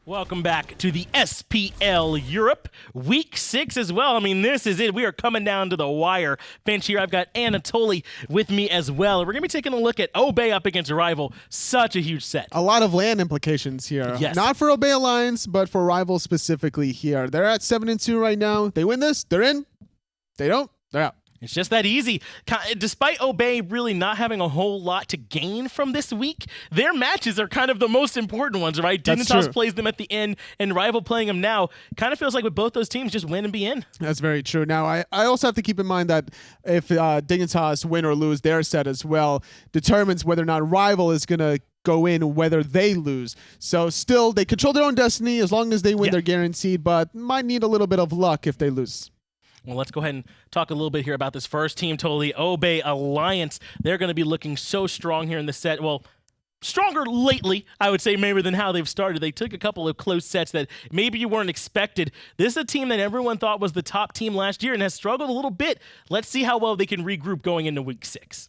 Welcome back to the SPL Europe, Week 6 as well. I mean, this is it. We are coming down to the wire. Bench here, I've got Anatoly with me as well. We're going to be taking a look at Obey up against Rival. Such a huge set. A lot of land implications here. Yes. Not for Obey Alliance, but for Rival specifically here. They're at 7-2 right now. They win this, they're in. They don't, they're out. It's just that easy. Despite Obey really not having a whole lot to gain from this week, their matches are kind of the most important ones, right? Dignitas plays them at the end, and Rival playing them now. Kind of feels like with both those teams, just win and be in. That's very true. Now, I also have to keep in mind that if Dignitas win or lose their set as well, determines whether or not Rival is going to go in whether they lose. So still, they control their own destiny. As long as they win, they're guaranteed, but might need a little bit of luck if they lose. Well, let's go ahead and talk a little bit here about this first team, totally Obey Alliance. They're going to be looking so strong here in the set. Well, stronger lately, I would say, maybe than how they've started. They took a couple of close sets that maybe you weren't expected. This is a team that everyone thought was the top team last year and has struggled a little bit. Let's see how well they can regroup going into Week 6.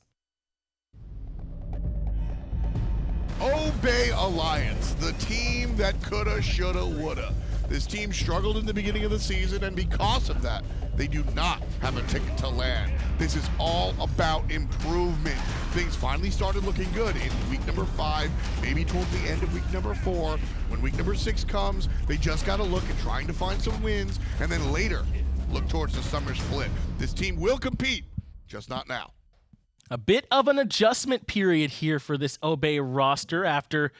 Obey Alliance, the team that coulda, shoulda, woulda. This team struggled in the beginning of the season, and because of that, they do not have a ticket to land. This is all about improvement. Things finally started looking good in week number 5, maybe towards the end of week number 4. When week number 6 comes, they just got to look at trying to find some wins, and then later, look towards the summer split. This team will compete, just not now. A bit of an adjustment period here for this Obey roster after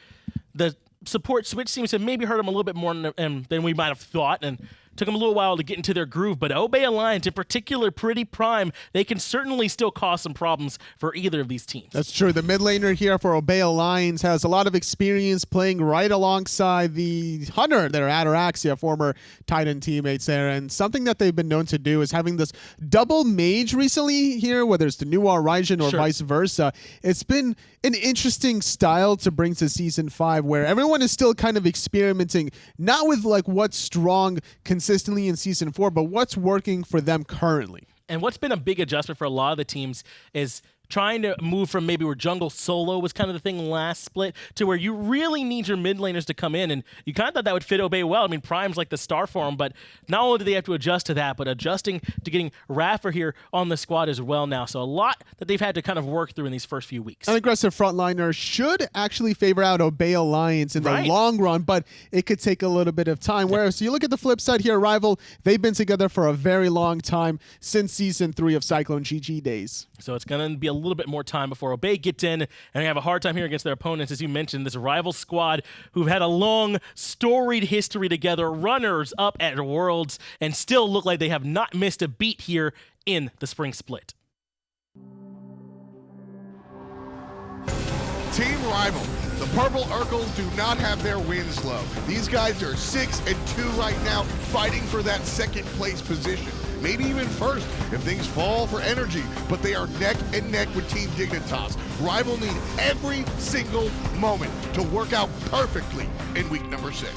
the support switch seems to maybe hurt them a little bit more than we might have thought, and took them a little while to get into their groove. But Obey Alliance, in particular PrettyPriMe, they can certainly still cause some problems for either of these teams. That's true. The mid laner here for Obey Alliance has a lot of experience playing right alongside the Hunter, their Ataraxia, former Titan teammates there. And something that they've been known to do is having this double mage recently here, whether it's the new Ryzen or vice versa. It's been an interesting style to bring to Season 5 where everyone is still kind of experimenting, not with like what's strong consistently in Season 4, but what's working for them currently. And what's been a big adjustment for a lot of the teams is trying to move from maybe where jungle solo was kind of the thing last split to where you really need your mid laners to come in, and you kind of thought that would fit Obey well. I mean, Prime's like the star for him, but not only do they have to adjust to that, but adjusting to getting iRaffer here on the squad as well now. So a lot that they've had to kind of work through in these first few weeks. An aggressive frontliner should actually favor out Obey Alliance in the long run, but it could take a little bit of time. Whereas you look at the flip side here, Rival, they've been together for a very long time since Season 3 of Cyclone GG days. So it's going to be a little bit more time before Obey gets in, and they have a hard time here against their opponents, as you mentioned, this Rival squad who've had a long, storied history together, runners up at Worlds, and still look like they have not missed a beat here in the spring split. Team Rival, the Purple Urkels do not have their wins low. These guys are 6-2 right now, fighting for that second place position. Maybe even first if things fall for energy, but they are neck and neck with Team Dignitas. Rival need every single moment to work out perfectly in week number 6.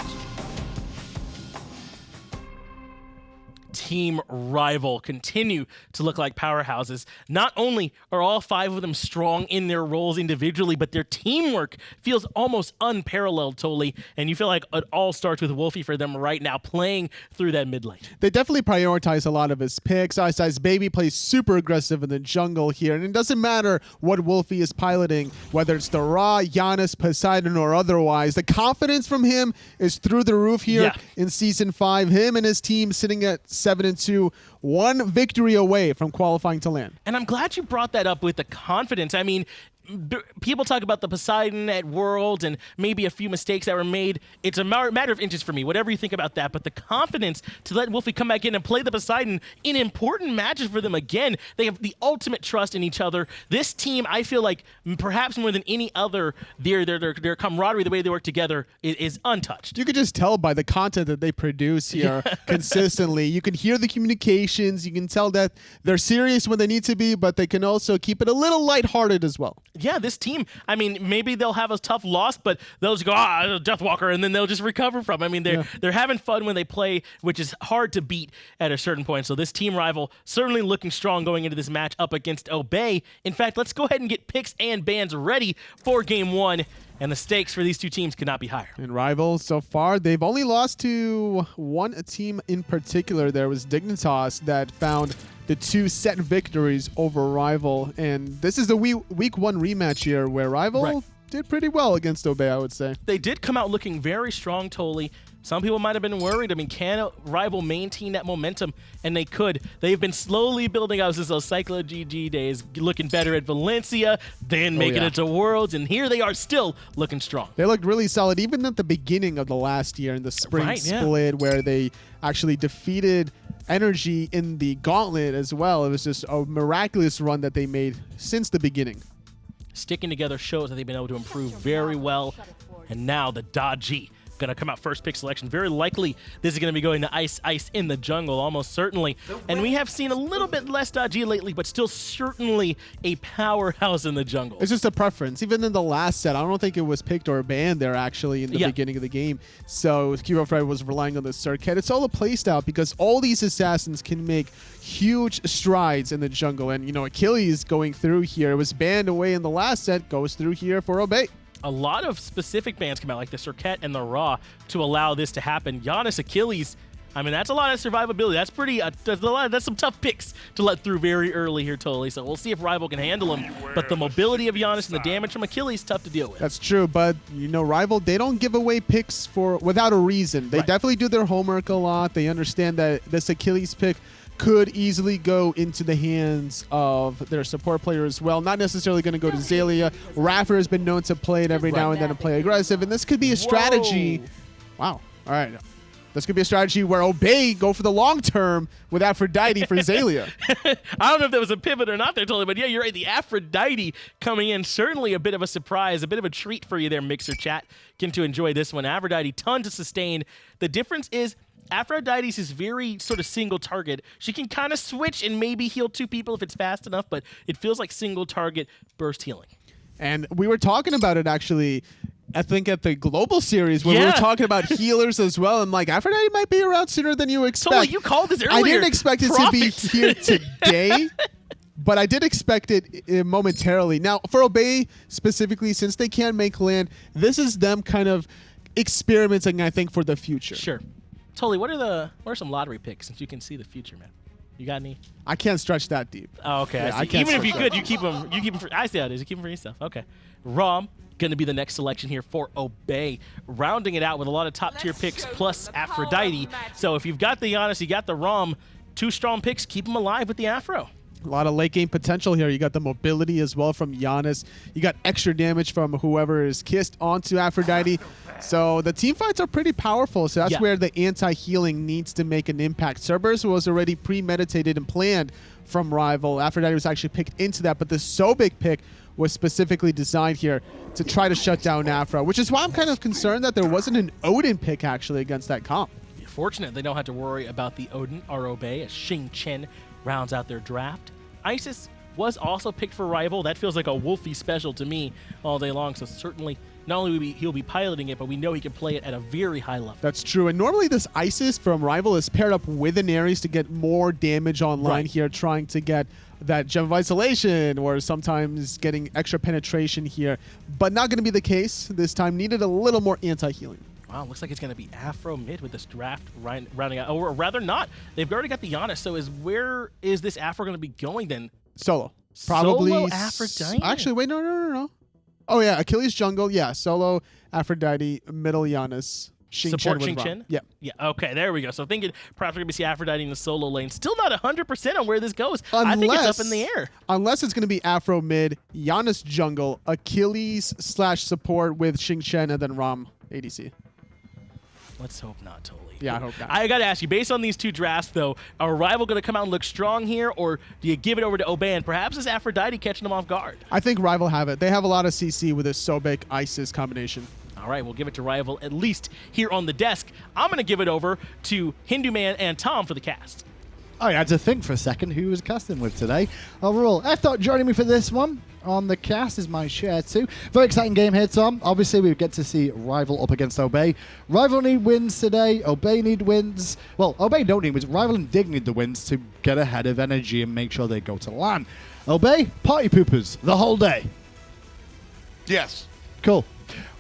Team Rival continue to look like powerhouses. Not only are all 5 of them strong in their roles individually, but their teamwork feels almost unparalleled, totally. And you feel like it all starts with Wlfy for them right now, playing through that mid lane. They definitely prioritize a lot of his picks. iceicebaby plays super aggressive in the jungle here, and it doesn't matter what Wlfy is piloting, whether it's the Ra, Janus, Poseidon, or otherwise. The confidence from him is through the roof here in Season 5. Him and his team sitting at 7-2, one victory away from qualifying to land. And I'm glad you brought that up with the confidence. I mean, people talk about the Poseidon at Worlds and maybe a few mistakes that were made. It's a matter of inches for me, whatever you think about that. But the confidence to let Wlfy come back in and play the Poseidon in important matches for them again. They have the ultimate trust in each other. This team, I feel like, perhaps more than any other, their camaraderie, the way they work together, is untouched. You could just tell by the content that they produce here consistently. You can hear the communications. You can tell that they're serious when they need to be, but they can also keep it a little lighthearted as well. Yeah, this team, I mean, maybe they'll have a tough loss, but they'll just go, Deathwalker, and then they'll just recover from it. I mean, they're having fun when they play, which is hard to beat at a certain point. So this team rival certainly looking strong going into this match up against Obey. In fact, let's go ahead and get picks and bans ready for Game 1. And the stakes for these two teams could not be higher. And Rival, so far, they've only lost to one team in particular. There was Dignitas that found the 2 set victories over Rival. And this is the week 1 rematch here where Rival did pretty well against Obey, I would say. They did come out looking very strong, Toli. Some people might have been worried. I mean, can Rival maintain that momentum? And they could. They've been slowly building up since those Cyclo GG days, looking better at Valencia, then making it to Worlds, and here they are still looking strong. They looked really solid, even at the beginning of the last year in the spring split, where they actually defeated Energy in the Gauntlet as well. It was just a miraculous run that they made since the beginning. Sticking together shows that they've been able to improve very well. And now the Dodgy going to come out first pick selection. Very likely this is going to be going to Ice in the jungle, almost certainly. And we have seen a little bit less Dodgy lately, but still certainly a powerhouse in the jungle. It's just a preference. Even in the last set, I don't think it was picked or banned there actually in the beginning of the game. So iRaffer was relying on the circuit. It's all a playstyle because all these assassins can make huge strides in the jungle. And, you know, Achilles going through here, it was banned away in the last set, goes through here for Obey. A lot of specific bans come out, like the Circuit and the Raw, to allow this to happen. Janus, Achilles, I mean, that's a lot of survivability. That's pretty, that's some tough picks to let through very early here, totally. So we'll see if Rival can handle him. But the mobility of Janus and the damage from Achilles, tough to deal with. That's true, but, you know, Rival, they don't give away picks without a reason. They definitely do their homework a lot. They understand that this Achilles pick could easily go into the hands of their support player as well. Not necessarily going to go to Xaliea. iRaffer has been known to play it every now and then and play aggressive, and this could be a strategy. Wow. All right. This could be a strategy where Obey go for the long term with Aphrodite for Xaliea. I don't know if that was a pivot or not there, totally, but yeah, you're right. The Aphrodite coming in, certainly a bit of a surprise, a bit of a treat for you there, Mixer Chat. Get to enjoy this one. Aphrodite, ton to sustain. The difference is Aphrodite's is very sort of single target. She can kind of switch and maybe heal 2 people if it's fast enough, but it feels like single target burst healing. And we were talking about it actually, I think at the Global Series when we were talking about healers as well. I'm like, Aphrodite might be around sooner than you expect. Totally, you called this earlier. I didn't expect it to be here today, but I did expect it momentarily. Now, for Obey specifically, since they can't make land, this is them kind of experimenting, I think, for the future. Sure. Totally. What are some lottery picks since you can see the future, man? You got any? I can't stretch that deep. Oh, okay. Yeah, I see. Even if you could, you keep them. You keep them. I see how it is. You keep them for yourself. Okay. Rom going to be the next selection here for Obey, rounding it out with a lot of top tier picks plus Aphrodite. So if you've got the Janus, you got the Rom, 2 strong picks. Keep them alive with the Afro. A lot of late game potential here. You got the mobility as well from Janus. You got extra damage from whoever is kissed onto Aphrodite. So the team fights are pretty powerful. So that's where the anti-healing needs to make an impact. Cerberus was already premeditated and planned from Rival. Aphrodite was actually picked into that, but the Sobek pick was specifically designed here to try to shut down Afro, which is why I'm kind of concerned that there wasn't an Odin pick actually against that comp. You're fortunate they don't have to worry about the Odin or Obey as Xing Chen rounds out their draft. Isis was also picked for Rival. That feels like a Wlfy special to me all day long, so certainly not only will he'll be piloting it, but we know he can play it at a very high level. That's true, and normally this Isis from Rival is paired up with an Ares to get more damage online here, trying to get that Gem of Isolation or sometimes getting extra penetration here, but not going to be the case this time. Needed a little more anti-healing. Wow, looks like it's going to be Afro mid with this draft rounding out. Or rather not. They've already got the Janus, so where is this Afro going to be going then? Solo. Probably. Solo Aphrodite? Actually, wait, no. Oh, yeah, Achilles jungle. Yeah, solo Aphrodite, middle Janus. Support Xing Chen? Yeah. Yeah, okay, there we go. So thinking perhaps we're going to see Aphrodite in the solo lane. Still not 100% on where this goes. I think it's up in the air. Unless it's going to be Afro mid, Janus jungle, Achilles / support with Xing Chen, and then Ram ADC. Let's hope not, totally. Yeah, I hope not. I got to ask you, based on these 2 drafts, though, are Rival going to come out and look strong here, or do you give it over to Obey and perhaps is Aphrodite catching them off guard? I think Rival have it. They have a lot of CC with this Sobek Isis combination. All right, we'll give it to Rival, at least here on the desk. I'm going to give it over to Hindu Man and Tom for the cast. I had to think for a second who was casting with today. Overall, I thought joining me for this one on the cast is my share too. Very exciting game here, Tom. Obviously, we get to see Rival up against Obey. Rival need wins today. Obey need wins. Well, Obey don't need wins. Rival and Dig need the wins to get ahead of Energy and make sure they go to LAN. Obey, party poopers the whole day. Yes. Cool.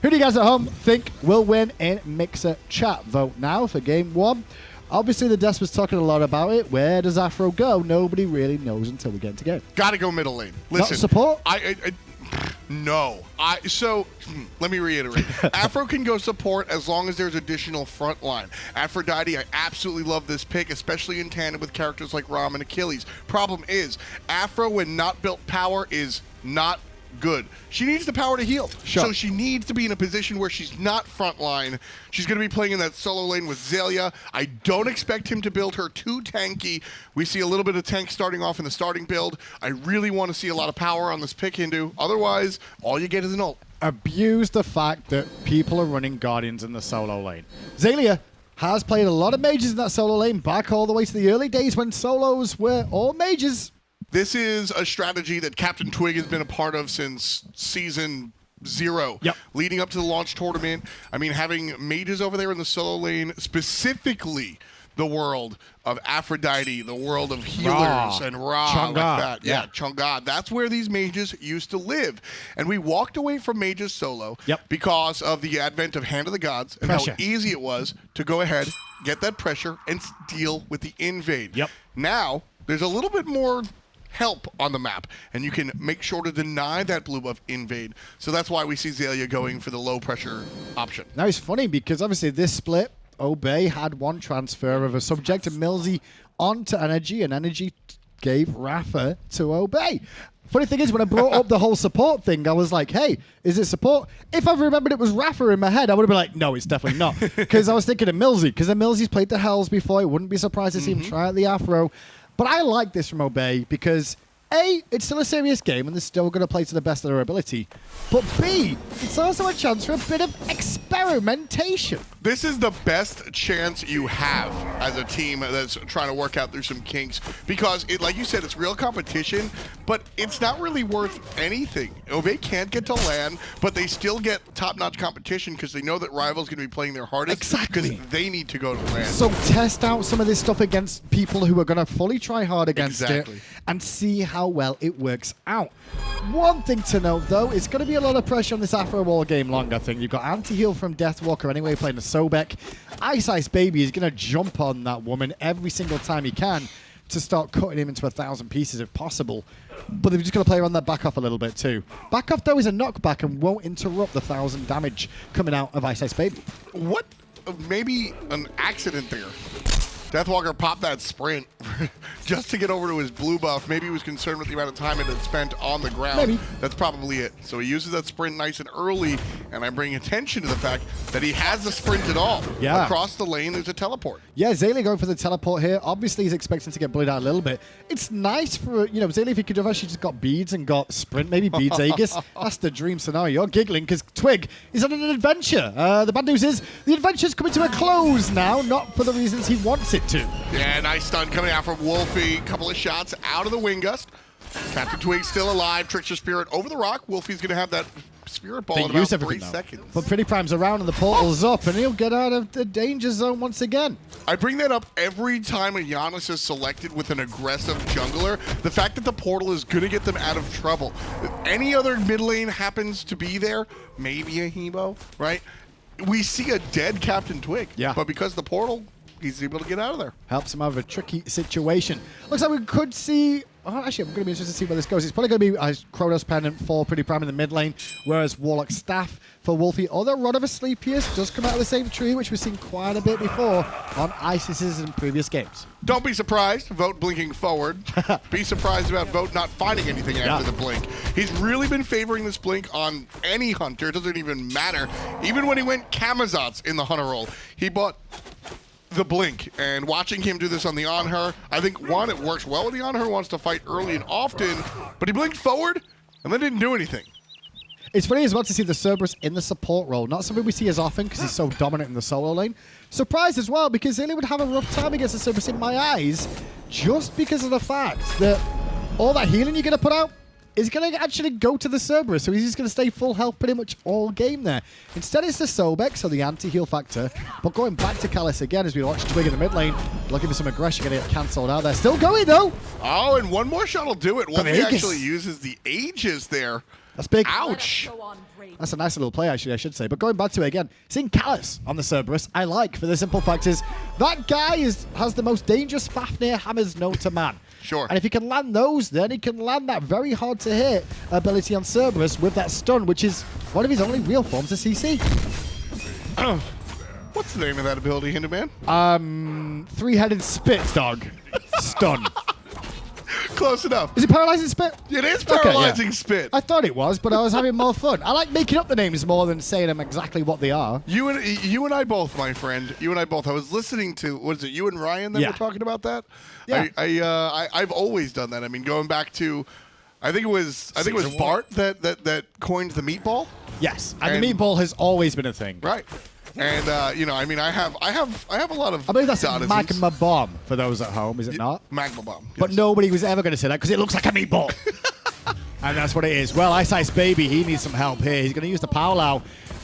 Who do you guys at home think will win in Mixer chat? Vote now for game 1. Obviously, the desk was talking a lot about it. Where does Afro go? Nobody really knows until we get into game. Gotta go middle lane. Listen, Not support? No. Let me reiterate. Afro can go support as long as there's additional front line. Aphrodite, I absolutely love this pick, especially in tandem with characters like Rama and Achilles. Problem is, Afro, when not built power, is not good. She needs the power to heal. Sure. So she needs to be in a position where she's not frontline. She's going to be playing in that solo lane with Xaliea. I don't expect him to build her too tanky. We see a little bit of tank starting off in the starting build. I really want to see a lot of power on this pick, Hindu. Otherwise, all you get is an ult. Abuse the fact that people are running Guardians in the solo lane. Xaliea has played a lot of mages in that solo lane back all the way to the early days when solos were all mages. This is a strategy that CaptainTwig has been a part of since Season 0. Yep. Leading up to the launch tournament. I mean, having mages over there in the solo lane, specifically the world of Aphrodite, the world of healers and Ra, Chang'e. like that. Yeah, Chang'e. That's where these mages used to live. And we walked away from mages solo because of the advent of Hand of the Gods and Pressure. how easy it was to go ahead, get that pressure, and deal with the invade. Yep. Now, there's a little bit more help on the map, and you can make sure to deny that blue buff invade. So that's why we see Xaliea going for the low pressure option. Now it's funny because obviously this split, Obey had one transfer of a subject and Millsy onto Energy, and Energy gave iRaffer to Obey. Funny thing is, when I brought up the whole support thing, I was like, hey, is it support? If I remembered it was iRaffer in my head, I would have been like, no, it's definitely not. Because I was thinking of Millsy, because the Millsy's played the Hells before. It wouldn't be surprised to see him try out the Afro. But I like this from Obey because A, it's still a serious game and they're still going to play to the best of their ability. But B, it's also a chance for a bit of experimentation. This is the best chance you have as a team that's trying to work out through some kinks because, like you said, it's real competition, but it's not really worth anything. Obey can't get to LAN, but they still get top-notch competition because they know that Rival's going to be playing their hardest. Exactly. Because they need to go to LAN. So test out some of this stuff against people who are going to fully try hard against it and see how well it works out. One thing to note, though, it's going to be a lot of pressure on this Afro all game long, I think. You've got anti-heal from Deathwalker anyway, playing a Sobek. iCeicebaby is going to jump on that woman every single time he can to start cutting him into 1,000 pieces if possible. But they've just got to play around that back off a little bit, too. Back off, though, is a knockback and won't interrupt the 1,000 damage coming out of iCeicebaby. What? Maybe an accident there. Deathwalker popped that sprint just to get over to his blue buff. Maybe he was concerned with the amount of time it had spent on the ground. Maybe. That's probably it. So he uses that sprint nice and early, and I bring attention to the fact that he has the sprint at all. Yeah. Across the lane, there's a teleport. Yeah, Xaliea going for the teleport here. Obviously, he's expecting to get bullied out a little bit. It's nice for, Xaliea, if he could have actually just got beads and got sprint, maybe beads Aegis. That's the dream scenario. You're giggling because Twig is on an adventure. The bad news is the adventure's coming to a close now, not for the reasons he wants it to. Yeah, nice stun coming out from Wlfy. Couple of shots out of the wing gust. CaptainTwig still alive. Trickster Spirit over the rock. Wlfy's going to have that Spirit Ball in about 3 seconds. But PrettyPrime's around and the portal's up, and he'll get out of the danger zone once again. I bring that up every time a Janus is selected with an aggressive jungler. The fact that the portal is going to get them out of trouble. If any other mid lane happens to be there, maybe a Hebo, right? We see a dead CaptainTwig. Yeah. But because the portal, he's able to get out of there. Helps him out of a tricky situation. Looks like we could see... Oh, actually, I'm going to be interested to see where this goes. It's probably going to be a Kronos Pendant for PrettyPrime in the mid lane, whereas Warlock Staff for Wlfy. Although Rod of Asclepius does come out of the same tree, which we've seen quite a bit before on ISIS's in previous games. Don't be surprised, Vote blinking forward. Be surprised about Vote not finding anything after the blink. He's really been favoring this blink on any hunter. It doesn't even matter. Even when he went Camazotz in the hunter role, he bought the blink, and watching him do this on the Anhur, I think, one, it works well with the Anhur, wants to fight early and often, but he blinked forward and then didn't do anything. It's funny as well to see the Cerberus in the support role. Not something we see as often because he's so dominant in the solo lane. Surprised as well because Xaliea would have a rough time against the Cerberus in my eyes just because of the fact that all that healing you're going to put out is going to actually go to the Cerberus, so he's just going to stay full health pretty much all game there. Instead, it's the Sobek, so the anti-heal factor. But going back to Callus again as we watch Twig in the mid lane, looking for some aggression, going to get cancelled out there. Still going, though. Oh, and one more shot will do it. Wlfy actually uses the Aegis there. That's big. Ouch. That's a nice little play, actually, I should say. But going back to it again, seeing Callus on the Cerberus, I like for the simple fact is that guy has the most dangerous Fafnir hammers known to man. Sure. And if he can land those, then he can land that very hard to hit ability on Cerberus with that stun, which is one of his only real forms of CC. What's the name of that ability, Hinderman? Three-headed spit dog. Stun. Close enough. Is it paralyzing spit? It is paralyzing spit. I thought it was, but I was having more fun. I like making up the names more than saying them exactly what they are. You and I both, my friend. You and I both. I was listening to, what is it, you and Ryan that were talking about that? Yeah. I've always done that. I mean, going back to, I think it was Bart that coined the meatball. Yes, and the meatball has always been a thing. Right. And you know, I mean, I have a lot of. I believe that's Donisms. magma bomb for those at home, is it not? Magma bomb. But yes. nobody was ever going to say that because it looks like a meatball. And that's what it is. Well, iceicebaby, he needs some help here. He's going to use the Powwow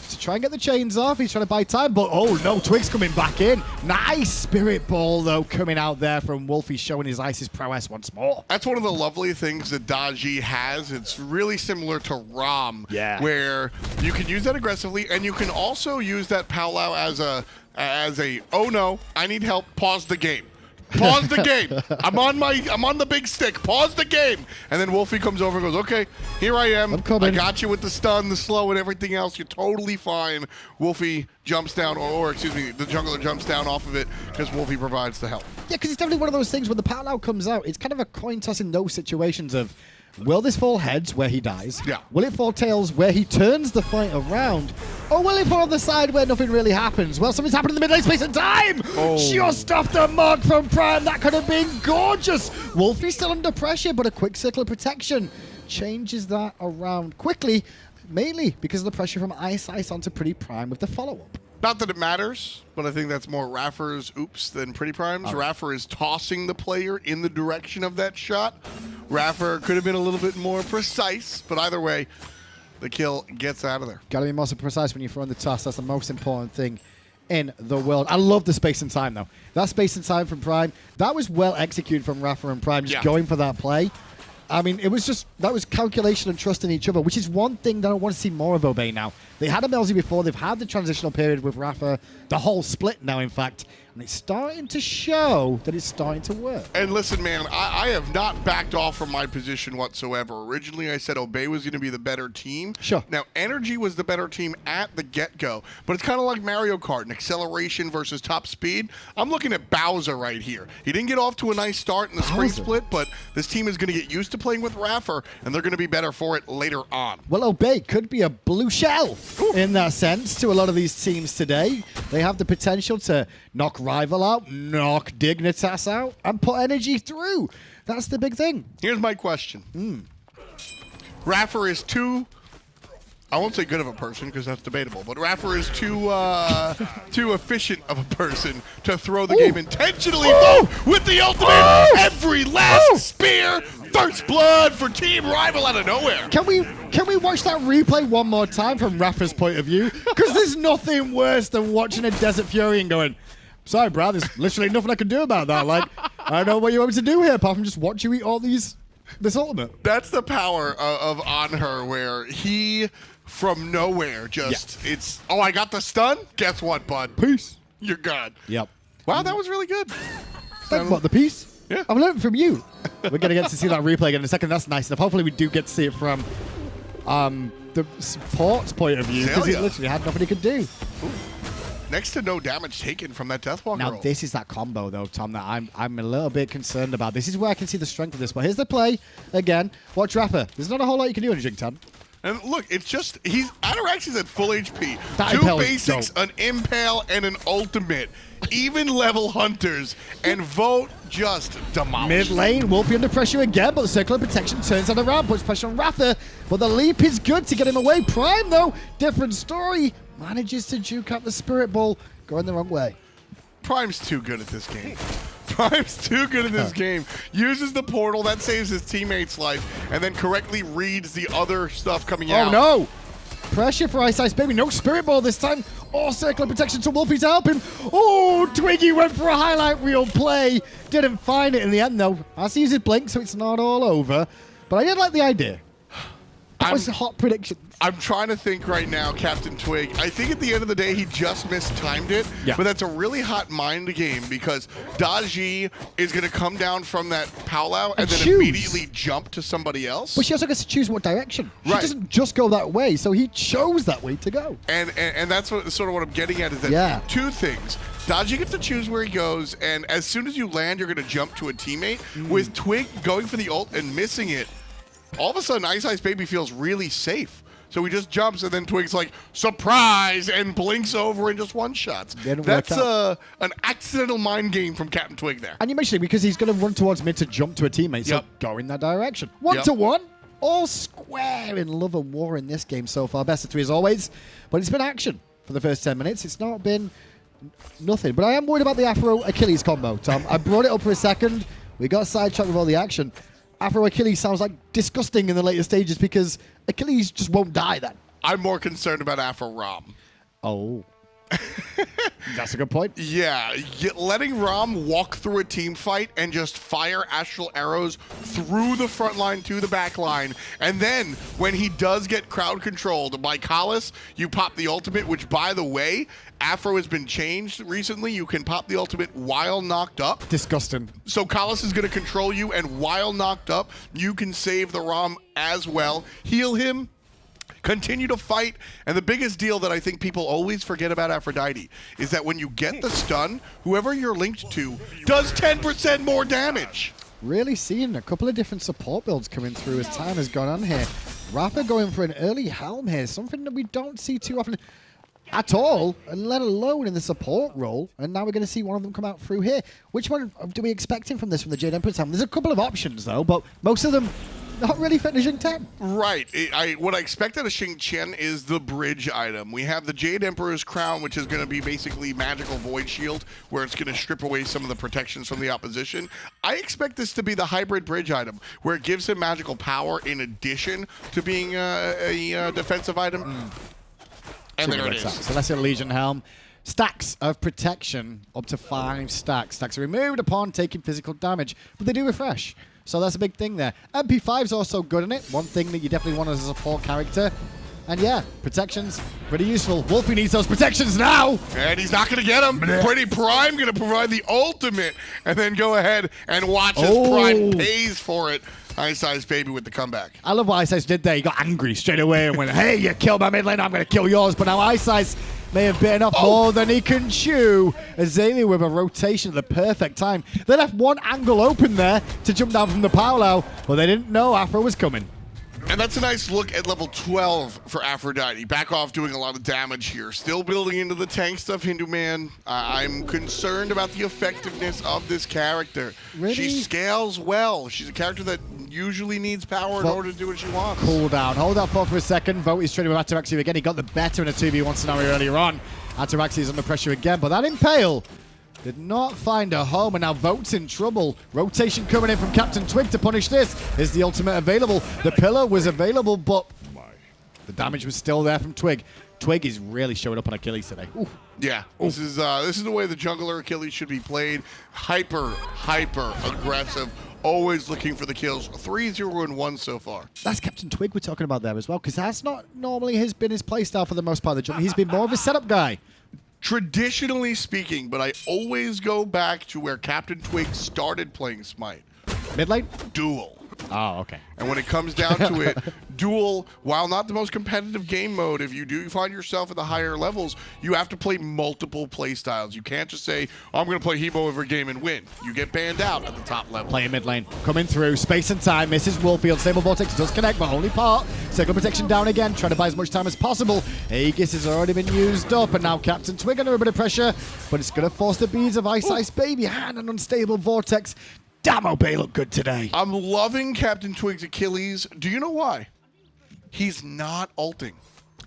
to try and get the chains off. He's trying to buy time, but oh no, Twig's coming back in. Nice Spirit Ball, though, coming out there from Wlfy, showing his Ice's prowess once more. That's one of the lovely things that Daji has. It's really similar to Ram, where you can use that aggressively, and you can also use that Powwow as a oh no, I need help, pause the game. Pause the game. I'm on the big stick. Pause the game. And then Wlfy comes over and goes, okay, here I am. I got you with the stun, the slow, and everything else. You're totally fine. Wlfy jumps down, or excuse me, the jungler jumps down off of it because Wlfy provides the help. Yeah, because it's definitely one of those things when the Powwow comes out, it's kind of a coin toss in those situations of, will this fall heads where he dies? Yeah. Will it fall tails where he turns the fight around? Or will it fall on the side where nothing really happens? Well, something's happened in the mid-lane space and time! Oh. Just off the mark from Prime. That could have been gorgeous. Wlfy's still under pressure, but a quick circle of protection changes that around quickly, mainly because of the pressure from Ice onto PrettyPriMe with the follow-up. Not that it matters, but I think that's more Raffer's oops than PrettyPrime's. Raffer is tossing the player in the direction of that shot. Raffer could have been a little bit more precise, but either way, the kill gets out of there. Got to be more so precise when you're throwing the toss. That's the most important thing in the world. I love the space and time, though. That space and time from Prime, that was well executed from Raffer and Prime, just going for that play. I mean, it was just, that was calculation and trust in each other, which is one thing that I want to see more of Obey now. They had a Melzy before, they've had the transitional period with Raffer, the whole split now, in fact, and it's starting to show that it's starting to work. And listen, man, I have not backed off from my position whatsoever. Originally, I said Obey was going to be the better team. Sure. Now, Energy was the better team at the get-go, but it's kind of like Mario Kart, an acceleration versus top speed. I'm looking at Bowser right here. He didn't get off to a nice start in the spring split, but this team is going to get used to playing with Raffer, and they're going to be better for it later on. Well, Obey could be a blue shell in that sense to a lot of these teams today. They have the potential to knock Rival out, knock Dignitas out, and put Energy through. That's the big thing. Here's my question. Raffer is too, I won't say good of a person because that's debatable, but Raffer is too efficient of a person to throw the game intentionally with the ultimate. Every last spear, first blood for Team Rival out of nowhere. Can we watch that replay one more time from Raffer's point of view? Because there's nothing worse than watching a Desert Fury and going, sorry, bro, there's literally nothing I can do about that. Like, I don't know what you want me to do here apart from just watch you eat all this ultimate. That's the power of Anhur, where he, from nowhere, just, it's, oh, I got the stun? Guess what, bud? Peace. You're gone. Yep. Wow, that was really good. Thank you, the piece. Yeah. I've learned from you. We're going to get to see that replay again in a second. That's nice enough. Hopefully we do get to see it from the support's point of view, because he literally had nothing he could do. Ooh. Next to no damage taken from that Deathwalker Now, roll. this is that combo, though, Tom, that I'm a little bit concerned about. This is where I can see the strength of this. But here's the play. Again, watch Raffer. There's not a whole lot you can do on Xing. And look, it's just, Ataraxia's at full HP. That 2 impale is basics, dope. an impale, and an ultimate. Even level hunters, and Vote just demolished. Mid lane, Wlfy under pressure again, but the circle of protection turns on around, puts pressure on iRaffer, but the leap is good to get him away. Prime, though, different story. Manages to juke out the Spirit Ball, going the wrong way. Prime's too good at this game. Prime's too good at this game. Uses the portal, that saves his teammate's life, and then correctly reads the other stuff coming out. Oh, no. Pressure for iceicebaby. No Spirit Ball this time. Oh, circle of protection to Wlfy to help him. Oh, Twiggy went for a highlight reel play. Didn't find it in the end, though. Has to use his blink, so it's not all over. But I did like the idea. That was a hot prediction. I'm trying to think right now, CaptainTwig. I think at the end of the day, he just mistimed it. Yeah. But that's a really hot mind game because Daji is going to come down from that Paolo and then choose. immediately jump to somebody else. But she also gets to choose what direction. She Right. doesn't just go that way, so he chose that way to go. And that's sort of what I'm getting at is that Yeah. 2 things. Daji gets to choose where he goes, and as soon as you land, you're going to jump to a teammate. With Twig going for the ult and missing it, all of a sudden, iceicebaby feels really safe. So he just jumps, and then Twig's like, surprise, and blinks over and just one-shots. Didn't work That's an accidental mind game from CaptainTwig there. And you mentioned it because he's going to run towards mid to jump to a teammate, so Yep. go in that direction. 1-to-1, all square in love and war in this game so far. Best of 3 as always, but it's been action for the first 10 minutes. It's not been nothing. But I am worried about the Afro-Achilles combo, Tom. I brought it up for a second. We got sidetracked with all the action. Afro-Achilles sounds like disgusting in the later stages because Achilles just won't die then. I'm more concerned about Afro-Rom. Oh. That's a good point. Yeah, letting Rom walk through a team fight and just fire astral arrows through the front line to the back line. And then when he does get crowd controlled by Kalis, you pop the ultimate, which by the way, Afro has been changed recently. You can pop the ultimate while knocked up. Disgusting. So Kalis is going to control you, and while knocked up, you can save the Rom as well. Heal him. Continue to fight, and the biggest deal that I think people always forget about Aphrodite is that when you get the stun, whoever you're linked to does 10% more damage. Really seeing a couple of different support builds coming through as time has gone on here. Rapper going for an early Helm here, something that we don't see too often at all, and let alone in the support role. And now we're going to see one of them come out through here. Which one do we expect from this from the Jade Emperor's Helm? There's a couple of options though, but most of them not really finishing 10. Right. What I expect out of Xing is the bridge item. We have the Jade Emperor's Crown, which is going to be basically magical void shield, where it's going to strip away some of the protections from the opposition. I expect this to be the hybrid bridge item, where it gives him magical power in addition to being a defensive item. And there it is. Celestial Legion Helm. Stacks of protection, up to 5 stacks. Stacks are removed upon taking physical damage, but they do refresh. So that's a big thing there. MP5 is also good in it. One thing that you definitely want as a support character. And yeah, protections, pretty useful. Wlfy needs those protections now. And he's not going to get them. PrettyPriMe going to provide the ultimate and then go ahead and watch as Prime pays for it. iceicebaby with the comeback. I love what Iceice did there. He got angry straight away and went, hey, you killed my mid lane, I'm going to kill yours. But now Iceice may have bitten off more than he can chew. Xaliea with a rotation at the perfect time. They left one angle open there to jump down from the Paolo, but they didn't know Afro was coming. And that's a nice look at level 12 for Aphrodite. Back off doing a lot of damage here. Still building into the tank stuff, Hindu Man. I'm concerned about the effectiveness of this character. Really? She scales well. She's a character that usually needs power in order to do what she wants. Cool down. Hold that thought for a second. Vote is trading with Ataraxia again. He got the better in a 2v1 scenario earlier on. Ataraxia is under pressure again, but that impale did not find a home, and now Vote's in trouble. Rotation coming in from CaptainTwig to punish this. Is the ultimate available? The pillar was available, but the damage was still there from Twig. Twig is really showing up on Achilles today. Ooh. Yeah, this is the way the jungler Achilles should be played. Hyper aggressive. Always looking for the kills. 3-0-1 so far. That's CaptainTwig we're talking about there as well, because that's not normally been his playstyle for the most part of the jump. He's been more of a setup guy. Traditionally speaking, but I always go back to where CaptainTwig started playing Smite. Mid lane? Duel. Oh, okay. And when it comes down to it, duel, while not the most competitive game mode, if you do find yourself at the higher levels, you have to play multiple play styles. You can't just say, oh, I'm going to play Hebo every game and win. You get banned out at the top level. Playing mid lane. Coming through. Space and time. Misses Wlfy. Stable Vortex does connect, but only part. Circle protection down again. Trying to buy as much time as possible. Aegis has already been used up, and now CaptainTwig under a bit of pressure, but it's going to force the beads of iceeicebaby and an unstable Vortex. Damn, Obey look good today. I'm loving CaptainTwig's Achilles. Do you know why? He's not ulting.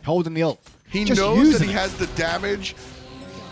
Holding the ult. He Just knows that he using it. has the damage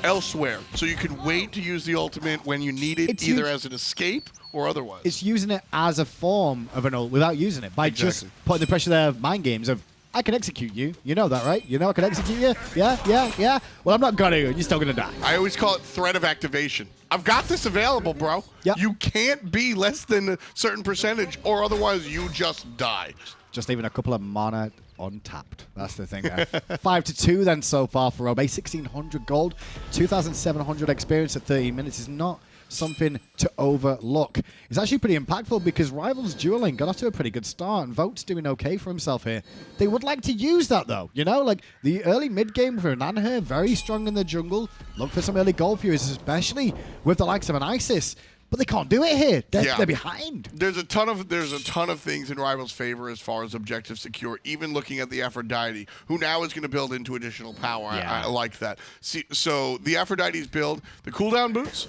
elsewhere, so you can wait to use the ultimate when you need it, It's either huge. as an escape or otherwise. It's using it as a form of an ult without using it, by just Exactly. putting the pressure there of mind games of, I can execute you. You know that, right? You know I can execute you? Yeah. Well, I'm not gonna. You're still gonna die. I always call it threat of activation. I've got this available, bro. Yep. You can't be less than a certain percentage, or otherwise you just die. Just leaving a couple of mana untapped. That's the thing there. 5-2 then so far for Obey. 1,600 gold, 2,700 experience at 30 minutes is not something to overlook. It's actually pretty impactful because Rivals dueling got off to a pretty good start, and Vote's doing okay for himself here. They would like to use that though, you know, like the early mid game for an Anhur, very strong in the jungle. Look for some early gold furies, especially with the likes of an Isis. But they can't do it here. They're behind. There's a ton of things in Rivals' favor as far as objective secure. Even looking at the Aphrodite, who now is going to build into additional power. Yeah. I like that. See, so the Aphrodite's build, the cooldown boots.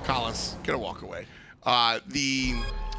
Collis, gonna walk away. The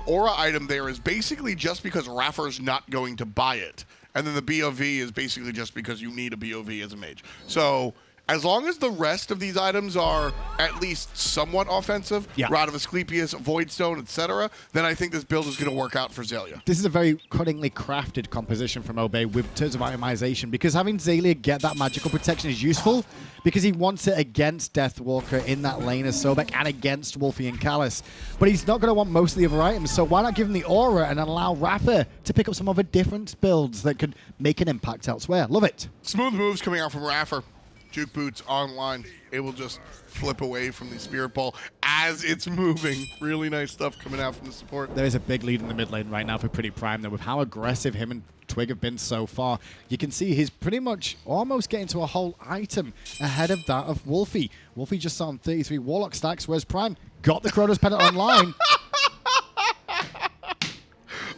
aura item there is basically just because iRaffer's not going to buy it, and then the BOV is basically just because you need a BOV as a mage. So as long as the rest of these items are at least somewhat offensive, Rod of Asclepius, Voidstone, etc., then I think this build is going to work out for Xaliea. This is a very cunningly crafted composition from Obey with terms of itemization, because having Xaliea get that magical protection is useful because he wants it against Deathwalker in that lane as Sobek and against Wlfy and Callus. But he's not going to want most of the other items, so why not give him the aura and allow iRaffer to pick up some other different builds that could make an impact elsewhere? Love it. Smooth moves coming out from iRaffer. Juke boots online. It will just flip away from the spirit ball as it's moving. Really nice stuff coming out from the support. There is a big lead in the mid lane right now for PrettyPriMe, though, with how aggressive him and Twig have been so far. You can see he's pretty much almost getting to a whole item ahead of that of Wlfy. Wlfy just on 33 Warlock stacks, whereas Prime got the Kronos Pendant online.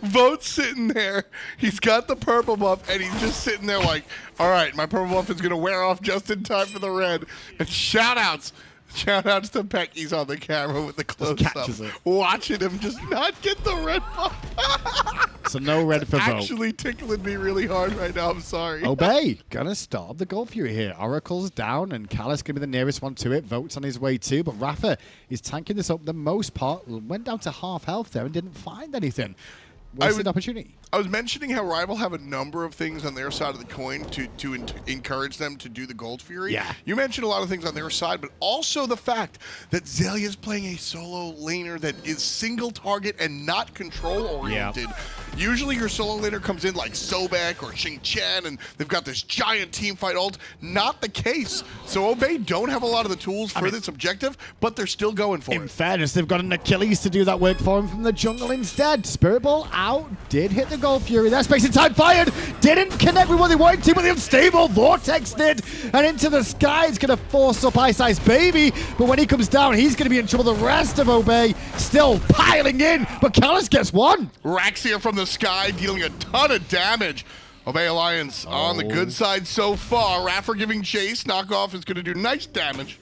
Vote's sitting there. He's got the purple buff, and he's just sitting there like, all right, my purple buff is going to wear off just in time for the red. And shout-outs to Pecky's on the camera with the close-up. Watching him just not get the red buff. So no red for Vote. Actually tickling me really hard right now. I'm sorry. Obey. Gonna stop the Gold Fury here. Oracle's down, and Callus gonna be the nearest one to it. Vote's on his way too, but iRaffer is tanking this up the most part. Went down to half health there and didn't find anything. Wasted opportunity. I was mentioning how Rival have a number of things on their side of the coin to encourage them to do the Gold Fury. Yeah. You mentioned a lot of things on their side, but also the fact that Xaliea is playing a solo laner that is single target and not control oriented. Yeah. Usually your solo laner comes in like Sobek or Xing, and they've got this giant team fight ult. Not the case. So Obey don't have a lot of the tools for this objective, but they're still going for it. In fairness, they've got an Achilles to do that work for him from the jungle instead. Spirit Ball out, did hit the Gold Fury. That Space in Time fired, didn't connect with what they wanted to, but the unstable Vortex did. And into the sky, it's going to force up iceeicebaby. But when he comes down, he's going to be in trouble. The rest of Obey still piling in, but Callus gets one. Raxia from the sky dealing a ton of damage. Obey Alliance on the good side so far. iRaffer giving chase. Knockoff is going to do nice damage.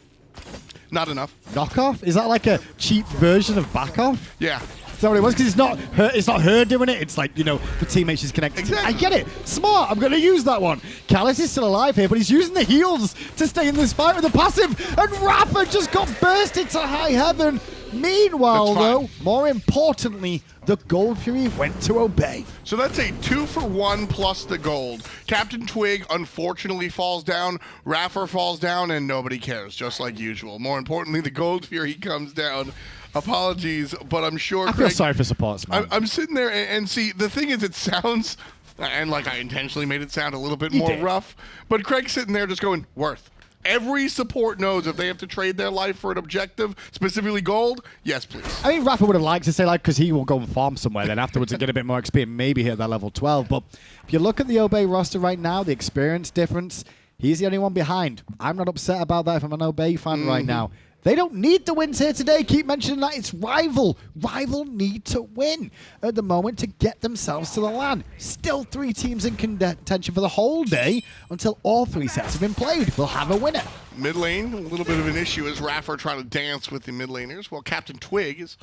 Not enough. Knockoff? Is that like a cheap version of Backoff? Yeah. Is that what it was? Because it's not her doing it. It's like, you know, the teammate she's connected to. Exactly. I get it. Smart. I'm going to use that one. Callus is still alive here, but he's using the heals to stay in this fight with the passive. And iRaffer just got bursted to high heaven. Meanwhile, though, more importantly, the Gold Fury went to Obey. So that's a 2-for-1 plus the gold. CaptainTwig unfortunately falls down. iRaffer falls down, and nobody cares, just like usual. More importantly, the Gold Fury comes down. Apologies, but I'm sure I feel sorry for supports, man. I'm sitting there and see, the thing is, it sounds, and like I intentionally made it sound a little bit more rough, but Craig's sitting there just going, worth. every support knows if they have to trade their life for an objective, specifically gold, yes, please. I mean, Rafa would have liked to say, like, because he will go and farm somewhere then afterwards and get a bit more XP and maybe hit that level 12. But if you look at the Obey roster right now, the experience difference, he's the only one behind. I'm not upset about that if I'm an Obey fan right now. They don't need the wins here today. Keep mentioning that. It's Rival. Rival need to win at the moment to get themselves to the LAN. Still 3 teams in contention for the whole day until all 3 sets have been played. We'll have a winner. Mid lane, a little bit of an issue as iRaffer trying to dance with the mid laners. Well, CaptainTwig is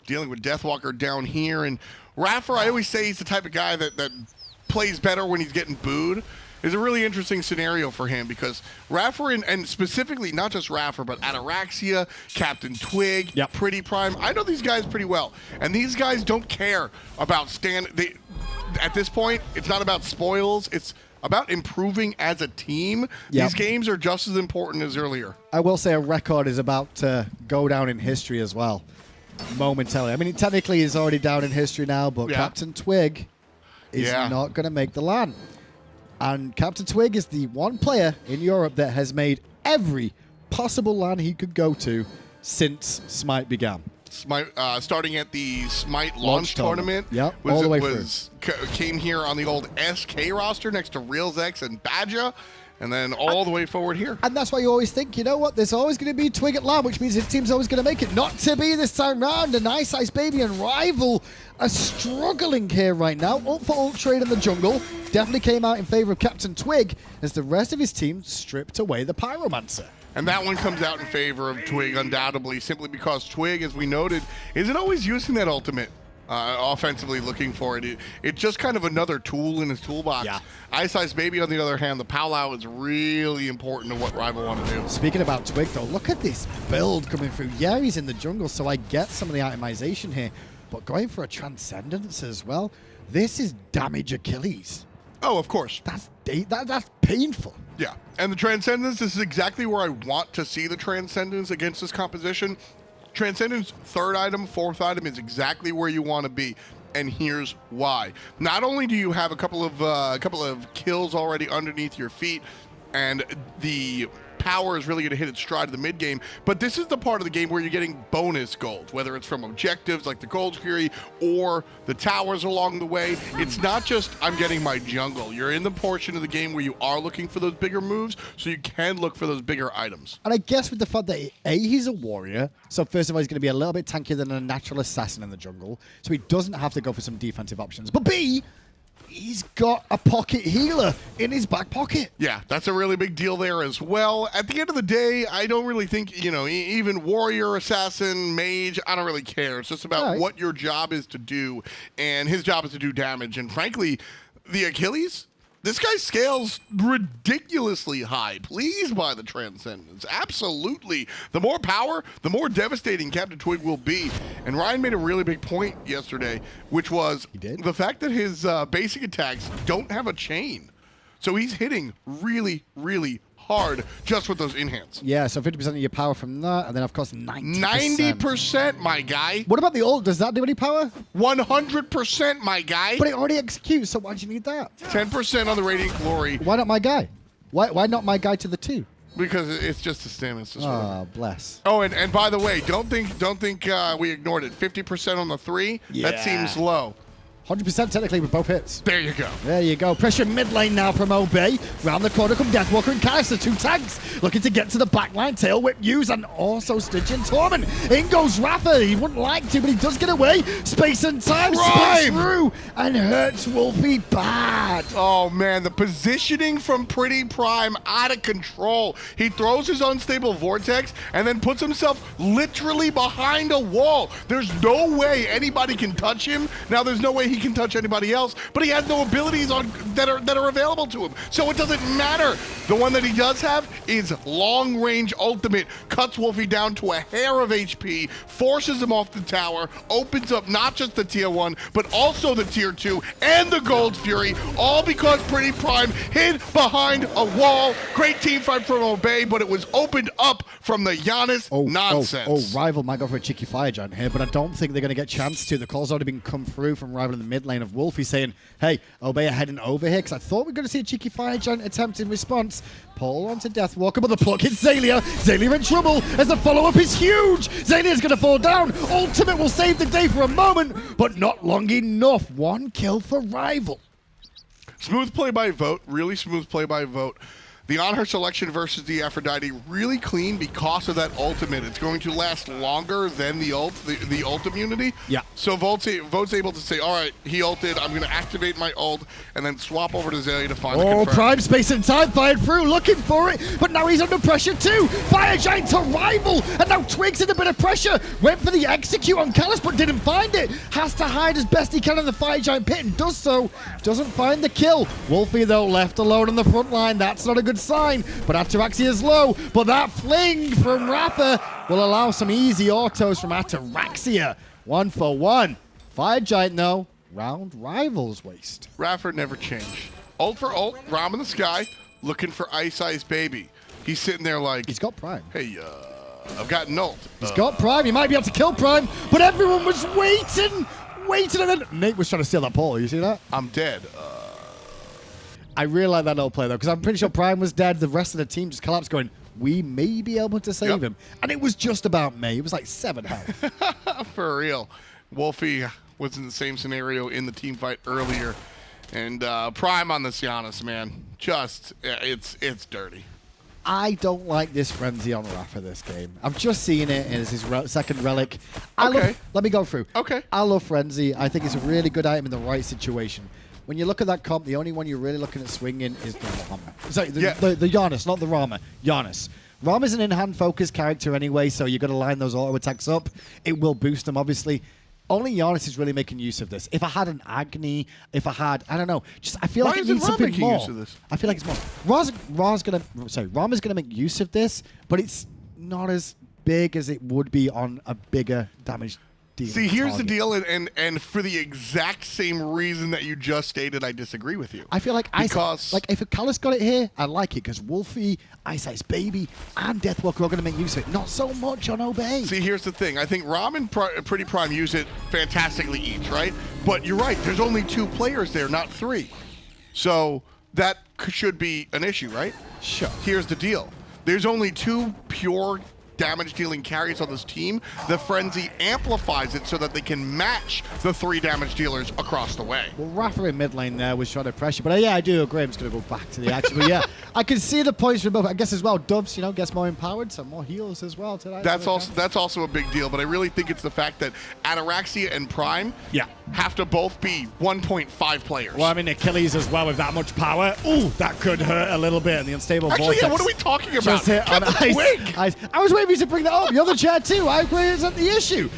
dealing with Deathwalker down here. And iRaffer, I always say he's the type of guy that plays better when he's getting booed. Is a really interesting scenario for him because iRaffer and specifically not just iRaffer but Ataraxia, CaptainTwig, PrettyPriMe. I know these guys pretty well, and these guys don't care about at this point, it's not about spoils. It's about improving as a team. These games are just as important as earlier. I will say a record is about to go down in history as well, momentarily. I mean, technically he's already down in history now, but CaptainTwig is not going to make the LAN. And CaptainTwig is the one player in Europe that has made every possible LAN he could go to since Smite began. Smite, starting at the Smite launch tournament. Yep, all the way through. Came here on the old SK roster next to RealsX and Badger, and then all the way forward here. And that's why you always think, you know what, there's always going to be Twig at LAN, which means his team's always going to make it. Not to be this time round, and iceicebaby and Rival are struggling here right now. Ult for ult trade in the jungle. Definitely came out in favor of CaptainTwig as the rest of his team stripped away the Pyromancer. And that one comes out in favor of Twig, undoubtedly, simply because Twig, as we noted, isn't always using that ultimate offensively looking for it. It's just kind of another tool in his toolbox. iceicebaby, on the other hand, the Powwow is really important to what Rival want to do. Speaking about Twig, though, look at this build coming through. Yeah, he's in the jungle, so I get some of the itemization here, but going for a Transcendence as well, this is damage Achilles. Oh, of course. That's painful. Yeah, and the Transcendence, this is exactly where I want to see the Transcendence against this composition. Transcendence, 3rd item, 4th item is exactly where you want to be, and here's why. Not only do you have a couple of kills already underneath your feet, and the power is really going to hit its stride in the mid game, but this is the part of the game where you're getting bonus gold, whether it's from objectives like the Gold Fury or the towers along the way. It's not just I'm getting my jungle. You're in the portion of the game where you are looking for those bigger moves, so you can look for those bigger items. And I guess with the fact that A, he's a warrior, so first of all, he's going to be a little bit tankier than a natural assassin in the jungle, so he doesn't have to go for some defensive options. But B, he's got a pocket healer in his back pocket. Yeah, that's a really big deal there as well. At the end of the day, I don't really think, even warrior, assassin, mage, I don't really care. It's just about what your job is to do, and his job is to do damage. And frankly, the Achilles, this guy scales ridiculously high. Pleased by the Transcendence. Absolutely. The more power, the more devastating CaptainTwig will be. And Ryan made a really big point yesterday, which was the fact that his basic attacks don't have a chain. So he's hitting really, really hard just with those in-hands. Yeah, so 50% of your power from that, and then, of course, 90%. 90%, my guy. What about the ult? Does that do any power? 100%, my guy. But it already executes, so why do you need that? 10% on the Radiant Glory. Why not my guy? Why not my guy to the 2? Because it's just a stamina. Oh, bless. Oh, and by the way, don't think we ignored it. 50% on the 3. That seems low. 100% technically with both hits. There you go. There you go. Pressure mid lane now from Obey. Round the corner come Deathwalker and Canister. 2 tanks looking to get to the back line. Tail whip use and also Stitch and Torment. In goes Rafa. He wouldn't like to, but he does get away. Space and time spins through and hurts Wlfy bad. Oh man, the positioning from PrettyPriMe out of control. He throws his unstable vortex and then puts himself literally behind a wall. There's no way anybody can touch him. Now there's no way he can touch anybody else, but he has no abilities that are available to him. So it doesn't matter. The one that he does have is long-range ultimate. Cuts Wlfy down to a hair of HP, forces him off the tower, opens up not just the tier 1, but also the tier 2 and the Gold Fury, all because PrettyPriMe hid behind a wall. Great team fight from Obey, but it was opened up from the Janus nonsense. Rival might go for a cheeky fire giant here, but I don't think they're going to get a chance to. The call's already been come through from Rival in the mid lane of Wlfy saying, hey, Obey are heading over here because I thought we were going to see a cheeky Fire Giant attempt in response. Pull onto Deathwalker, but the pluck hits Xaliea. Xaliea in trouble as the follow-up is huge. Xalea's going to fall down. Ultimate will save the day for a moment, but not long enough. One kill for Rival. Smooth play by Vote, really smooth play by Vote. The Anhur selection versus the Aphrodite, really clean because of that ultimate. It's going to last longer than the ult immunity. Yeah. So Vote's able to say, all right, he ulted, I'm going to activate my ult, and then swap over to Xaliea to find the confirm. Prime space and time fired through, looking for it, but now he's under pressure too. Fire Giant to Rival, and now Twig's in a bit of pressure. Went for the execute on Callus, but didn't find it. Has to hide as best he can in the Fire Giant pit, and does so. Doesn't find the kill. Wlfy, though, left alone on the front line. That's not a good sign, but Ataraxia is low. But that fling from Raffer will allow some easy autos from Ataraxia. 1 for 1. Fire Giant, though, round Rival's waist. Raffer never changed. Ult for ult, Rama in the sky, looking for iCeicebaby. He's sitting there like, He's got Prime. hey, I've got an ult. He's got Prime. He might be able to kill Prime, but everyone was waiting, and then Nate was trying to steal that ball. You see that? I'm dead. I really like that old play, though, because I'm pretty sure Prime was dead. The rest of the team just collapsed going, we may be able to save him. And it was just about May. It was like 7 health. For real. Wlfy was in the same scenario in the team fight earlier. And Prime on this Janus, man. Just, it's dirty. I don't like this frenzy on Raffer this game. I've just seen it as his second relic. Okay. Let me go through. Okay. I love frenzy. I think it's a really good item in the right situation. When you look at that comp, the only one you're really looking at swinging is the Rama. Sorry, the Janus, not the Rama. Janus. Rama's an in-hand focused character anyway, so you've got to line those auto attacks up. It will boost them, obviously. Only Janus is really making use of this. If I had an Agni, if I had, I don't know, just I feel like it needs something more. Use of this? I feel like it's more. Rama's gonna make use of this, but it's not as big as it would be on a bigger damage. See, here's the deal, and for the exact same reason that you just stated, I disagree with you. I feel like if Callus got it here, I like it because Wlfy, iceicebaby, and Deathwalker are going to make use of it. Not so much on Obey. See, here's the thing. I think Rama and PrettyPriMe use it fantastically each, right? But you're right. There's only 2 players there, not 3. So that should be an issue, right? Sure. Here's the deal. There's only 2 pure damage-dealing carries on this team. The frenzy amplifies it so that they can match the 3 damage dealers across the way. Well, Raffer in mid lane there was trying to pressure, but yeah, I do agree. I'm just going to go back to the action. But yeah, I can see the points from both. I guess as well, Dubs, gets more empowered, so more heals as well tonight. That's also a big deal, but I really think it's the fact that Ataraxia and Prime have to both be 1.5 players. Well, I mean, Achilles as well with that much power. Ooh, that could hurt a little bit. And the unstable vortex. Yeah, what are we talking about? Just hit on ice. I was waiting for you to bring that up. You're the chair too. I agree isn't the issue.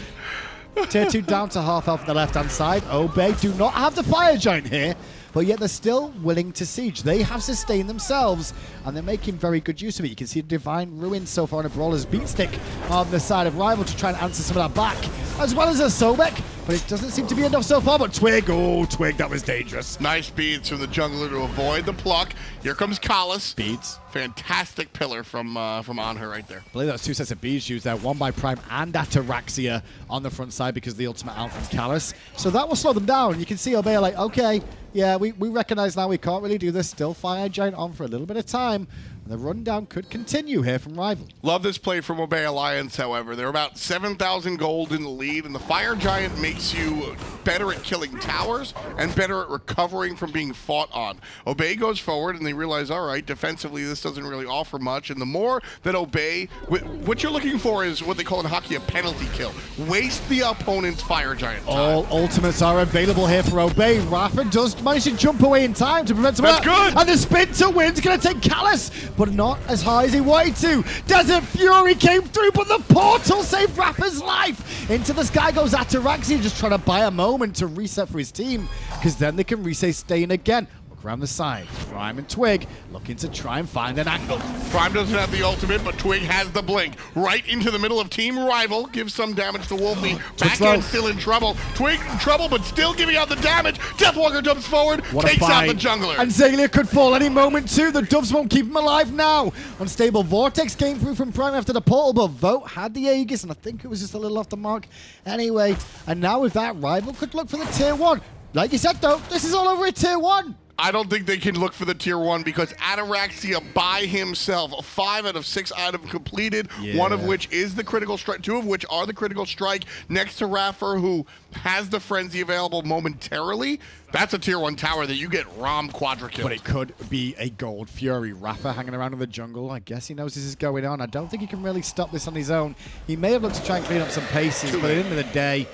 Tier 2 down to half health on the left-hand side. Obey do not have the Fire Giant here, but yet they're still willing to siege. They have sustained themselves, and they're making very good use of it. You can see Divine Ruin so far in a Brawler's Beatstick on the side of Rival to try and answer some of that back, as well as a Sobek, but it doesn't seem to be enough so far. But Twig, Twig, that was dangerous. Nice beads from the jungler to avoid the pluck. Here comes Callus. Beads. Fantastic pillar from Anhur right there. I believe that's 2 sets of beads used there, one by Prime and Ataraxia on the front side because of the ultimate out from Callus. So that will slow them down. You can see Obey like, okay, yeah, we recognize now we can't really do this. Still Fire Giant on for a little bit of time. The rundown could continue here from Rival. Love this play from Obey Alliance, however. They're about 7,000 gold in the lead, and the Fire Giant makes you better at killing towers and better at recovering from being fought on. Obey goes forward, and they realize, all right, defensively, this doesn't really offer much, and the more that Obey, what you're looking for is what they call in hockey a penalty kill. Waste the opponent's Fire Giant time. All ultimates are available here for Obey. Raffer does manage to jump away in time to prevent some of that. That's good! And the spin to win's going to take Callus, but not as high as he wanted to. Desert Fury came through, but the portal saved Raffer's life. Into the sky goes Ataraxia, just trying to buy a moment to reset for his team, because then they can sustain again. Look around the side. Prime and Twig looking to try and find an angle. Prime doesn't have the ultimate, but Twig has the blink. Right into the middle of Team Rival. Gives some damage to Wlfy. Backhand still in trouble. Twig in trouble, but still giving out the damage. Deathwalker jumps forward, takes out the jungler. And Xaliea could fall any moment too. The Doves won't keep him alive now. Unstable Vortex came through from Prime after the portal, but Vote had the Aegis, and I think it was just a little off the mark anyway. And now with that, Rival could look for the tier 1. Like you said, though, this is all over at Tier 1. I don't think they can look for the Tier 1 because Ataraxia by himself, 5 out of 6 items completed, one of which is the critical strike, 2 of which are the critical strike, next to iRaffer, who has the frenzy available momentarily. That's a Tier 1 tower that you get Rom quadra-killed. But it could be a Gold Fury. iRaffer hanging around in the jungle. I guess he knows this is going on. I don't think he can really stop this on his own. He may have looked to try and clean up some paces, but at the end of the day,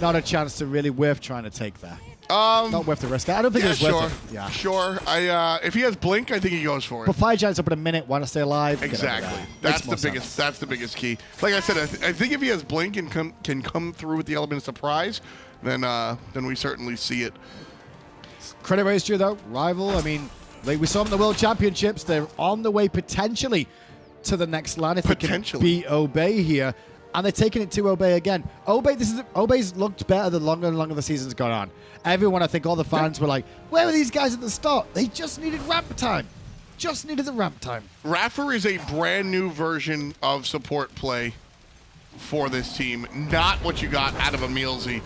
not a chance to really worth trying to take there. Not worth the risk. I don't think it's worth it. Yeah, sure. If he has blink, I think he goes for it. But Fire Giant's up in a minute. Want to stay alive? Exactly. That's the biggest. That's the biggest key. Like I said, I think if he has blink and can come through with the element of surprise, then we certainly see it. Credit where it's due, though. Rival. I mean, like we saw them in the World Championships. They're on the way potentially to the next line if they can beat Obey here. And they're taking it to Obey again. Obey's looked better the longer and longer the season's gone on. Everyone, I think all the fans were like, where were these guys at the start? They just needed ramp time. Just needed the ramp time. iRaffer is a brand new version of support play for this team. Not what you got out of a Mealsy.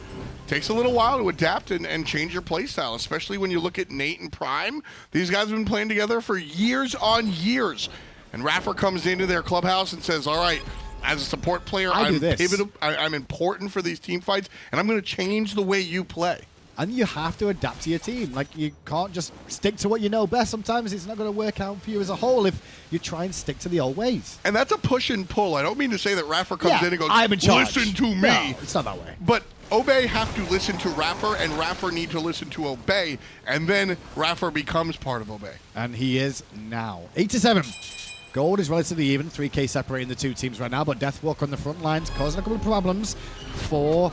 Takes a little while to adapt and change your playstyle, especially when you look at Nate and Prime. These guys have been playing together for years on years. And iRaffer comes into their clubhouse and says, all right, as a support player, I'm pivotal. I'm important for these team fights, and I'm going to change the way you play. And you have to adapt to your team. Like, you can't just stick to what you know best. Sometimes it's not going to work out for you as a whole if you try and stick to the old ways. And that's a push and pull. I don't mean to say that iRaffer comes in and goes, I'm in charge. Listen to me. No, it's not that way. But Obey have to listen to iRaffer, and iRaffer need to listen to Obey, and then iRaffer becomes part of Obey. And he is now. 8-7. Gold is relatively even, 3K separating the two teams right now, but Deathwalker on the front lines causing a couple of problems for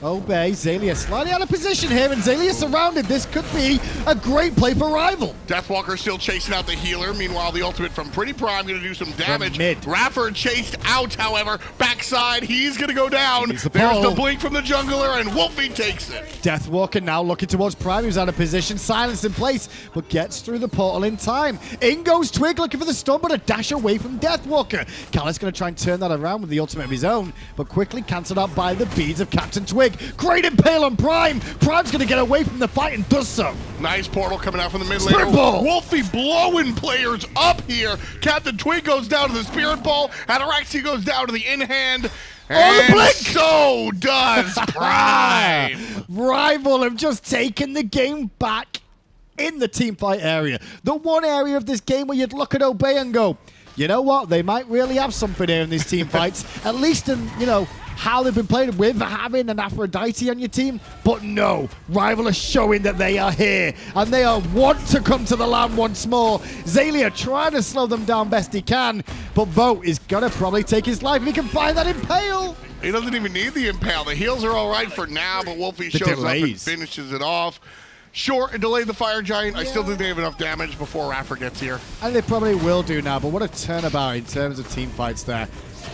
Obey. Xaliea slightly out of position here, and Xaliea surrounded. This could be a great play for Rival. Deathwalker still chasing out the healer. Meanwhile, the ultimate from PrettyPriMe going to do some damage. Mid. iRaffer chased out, however. Backside, he's going to go down. There's the blink from the jungler, and Wlfy takes it. Deathwalker now looking towards Prime, who's out of position. Silence in place, but gets through the portal in time. In goes Twig looking for the stun, but a dash away from Deathwalker. Callus going to try and turn that around with the ultimate of his own, but quickly cancelled out by the beads of CaptainTwig. Great impale on Prime. Prime's going to get away from the fight and does so. Nice portal coming out from the mid laner. Wlfy blowing players up here. CaptainTwig goes down to the Spirit Ball. Ataraxia goes down to the in-hand. And blink. So does Prime. Rival have just taken the game back in the teamfight area. The one area of this game where you'd look at Obey and go, you know what? They might really have something here in these team fights. At least in, how they've been playing with having an Aphrodite on your team. But no, Rival are showing that they are here and they want to come to the land once more. Xaliea trying to slow them down best he can, but Vote is going to probably take his life if he can find that impale. He doesn't even need the impale. The heals are all right for now, but Wlfy shows up and finishes it off. Sure, it delayed the Fire Giant. I still think they have enough damage before iRaffer gets here. And they probably will do now, but what a turnabout in terms of team fights there.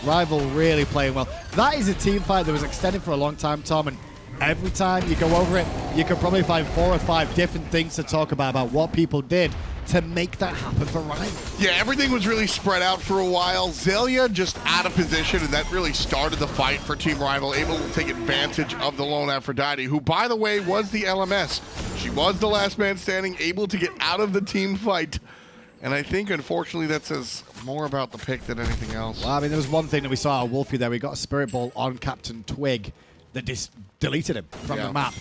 Rival really playing well. That is a team fight that was extended for a long time, Tom, and every time you go over it, you can probably find 4 or 5 different things to talk about what people did to make that happen for Rival. Yeah, everything was really spread out for a while. Xaliea just out of position, and that really started the fight for Team Rival, able to take advantage of the lone Aphrodite, who, by the way, was the LMS. She was the last man standing, able to get out of the team fight. And I think, unfortunately, that says more about the pick than anything else. Well, I mean, there was one thing that we saw at Wlfy there. We got a Spirit Ball on CaptainTwig that deleted him from the map.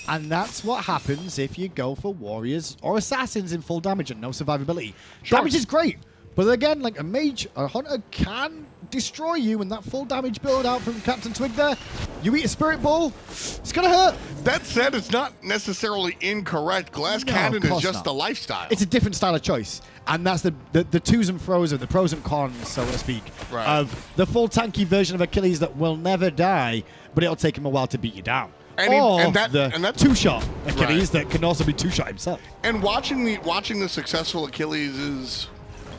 And that's what happens if you go for Warriors or Assassins in full damage and no survivability. Sure. Damage is great, but again, like a Mage or a Hunter can destroy you, and that full damage build out from CaptainTwig there, you eat a Spirit Ball, it's going to hurt. That said, it's not necessarily incorrect. Glass Cannon is just the lifestyle. It's a different style of choice. And that's the twos and fro's of the pros and cons, so to speak, of the full tanky version of Achilles that will never die, but it'll take him a while to beat you down. And that two-shot Achilles that can also be two-shot himself. And watching the successful Achilles is,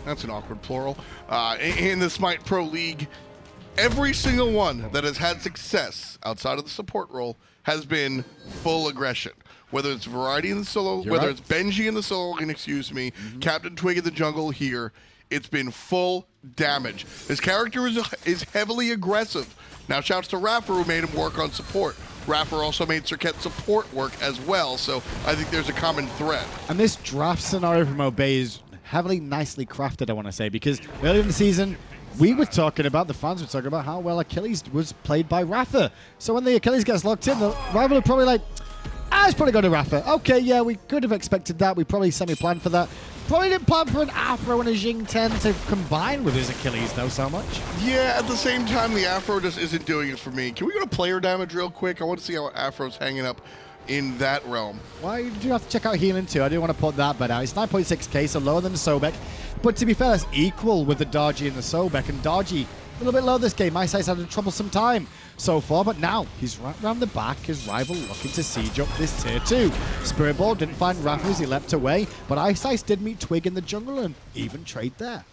that's an awkward plural, in the Smite Pro League, every single one that has had success outside of the support role has been full aggression. Whether it's Variety in the solo, whether it's Benji in the solo lane, CaptainTwig in the jungle here, it's been full damage. His character is heavily aggressive. Now, shouts to iRaffer, who made him work on support. Raffer also made Cirquet's support work as well, so I think there's a common thread. And this draft scenario from Obey is heavily nicely crafted, I want to say, because earlier in the season, we were talking about, the fans were talking about how well Achilles was played by Raffer. So when the Achilles gets locked in, the rival are probably like, it's probably going to Raffer. Okay, yeah, we could have expected that. We probably semi-planned for that. Probably didn't plan for an Afro and a Xing 10 to combine with his Achilles, though, so much. Yeah, at the same time, the Afro just isn't doing it for me. Can we go to player damage real quick? I want to see how Afro's hanging up in that realm. Why do you have to check out healing too? I do want to put that bet out. It's 9.6k, so lower than the Sobek. But to be fair, that's equal with the Dodgy and the Sobek. And Dodgy, a little bit low this game. iCeice's had a troublesome time so far, but now he's right around the back. His rival looking to siege up this tier 2. Spirit Ball didn't find Raffer as he leapt away, but iCeice did meet Twig in the jungle and even trade there.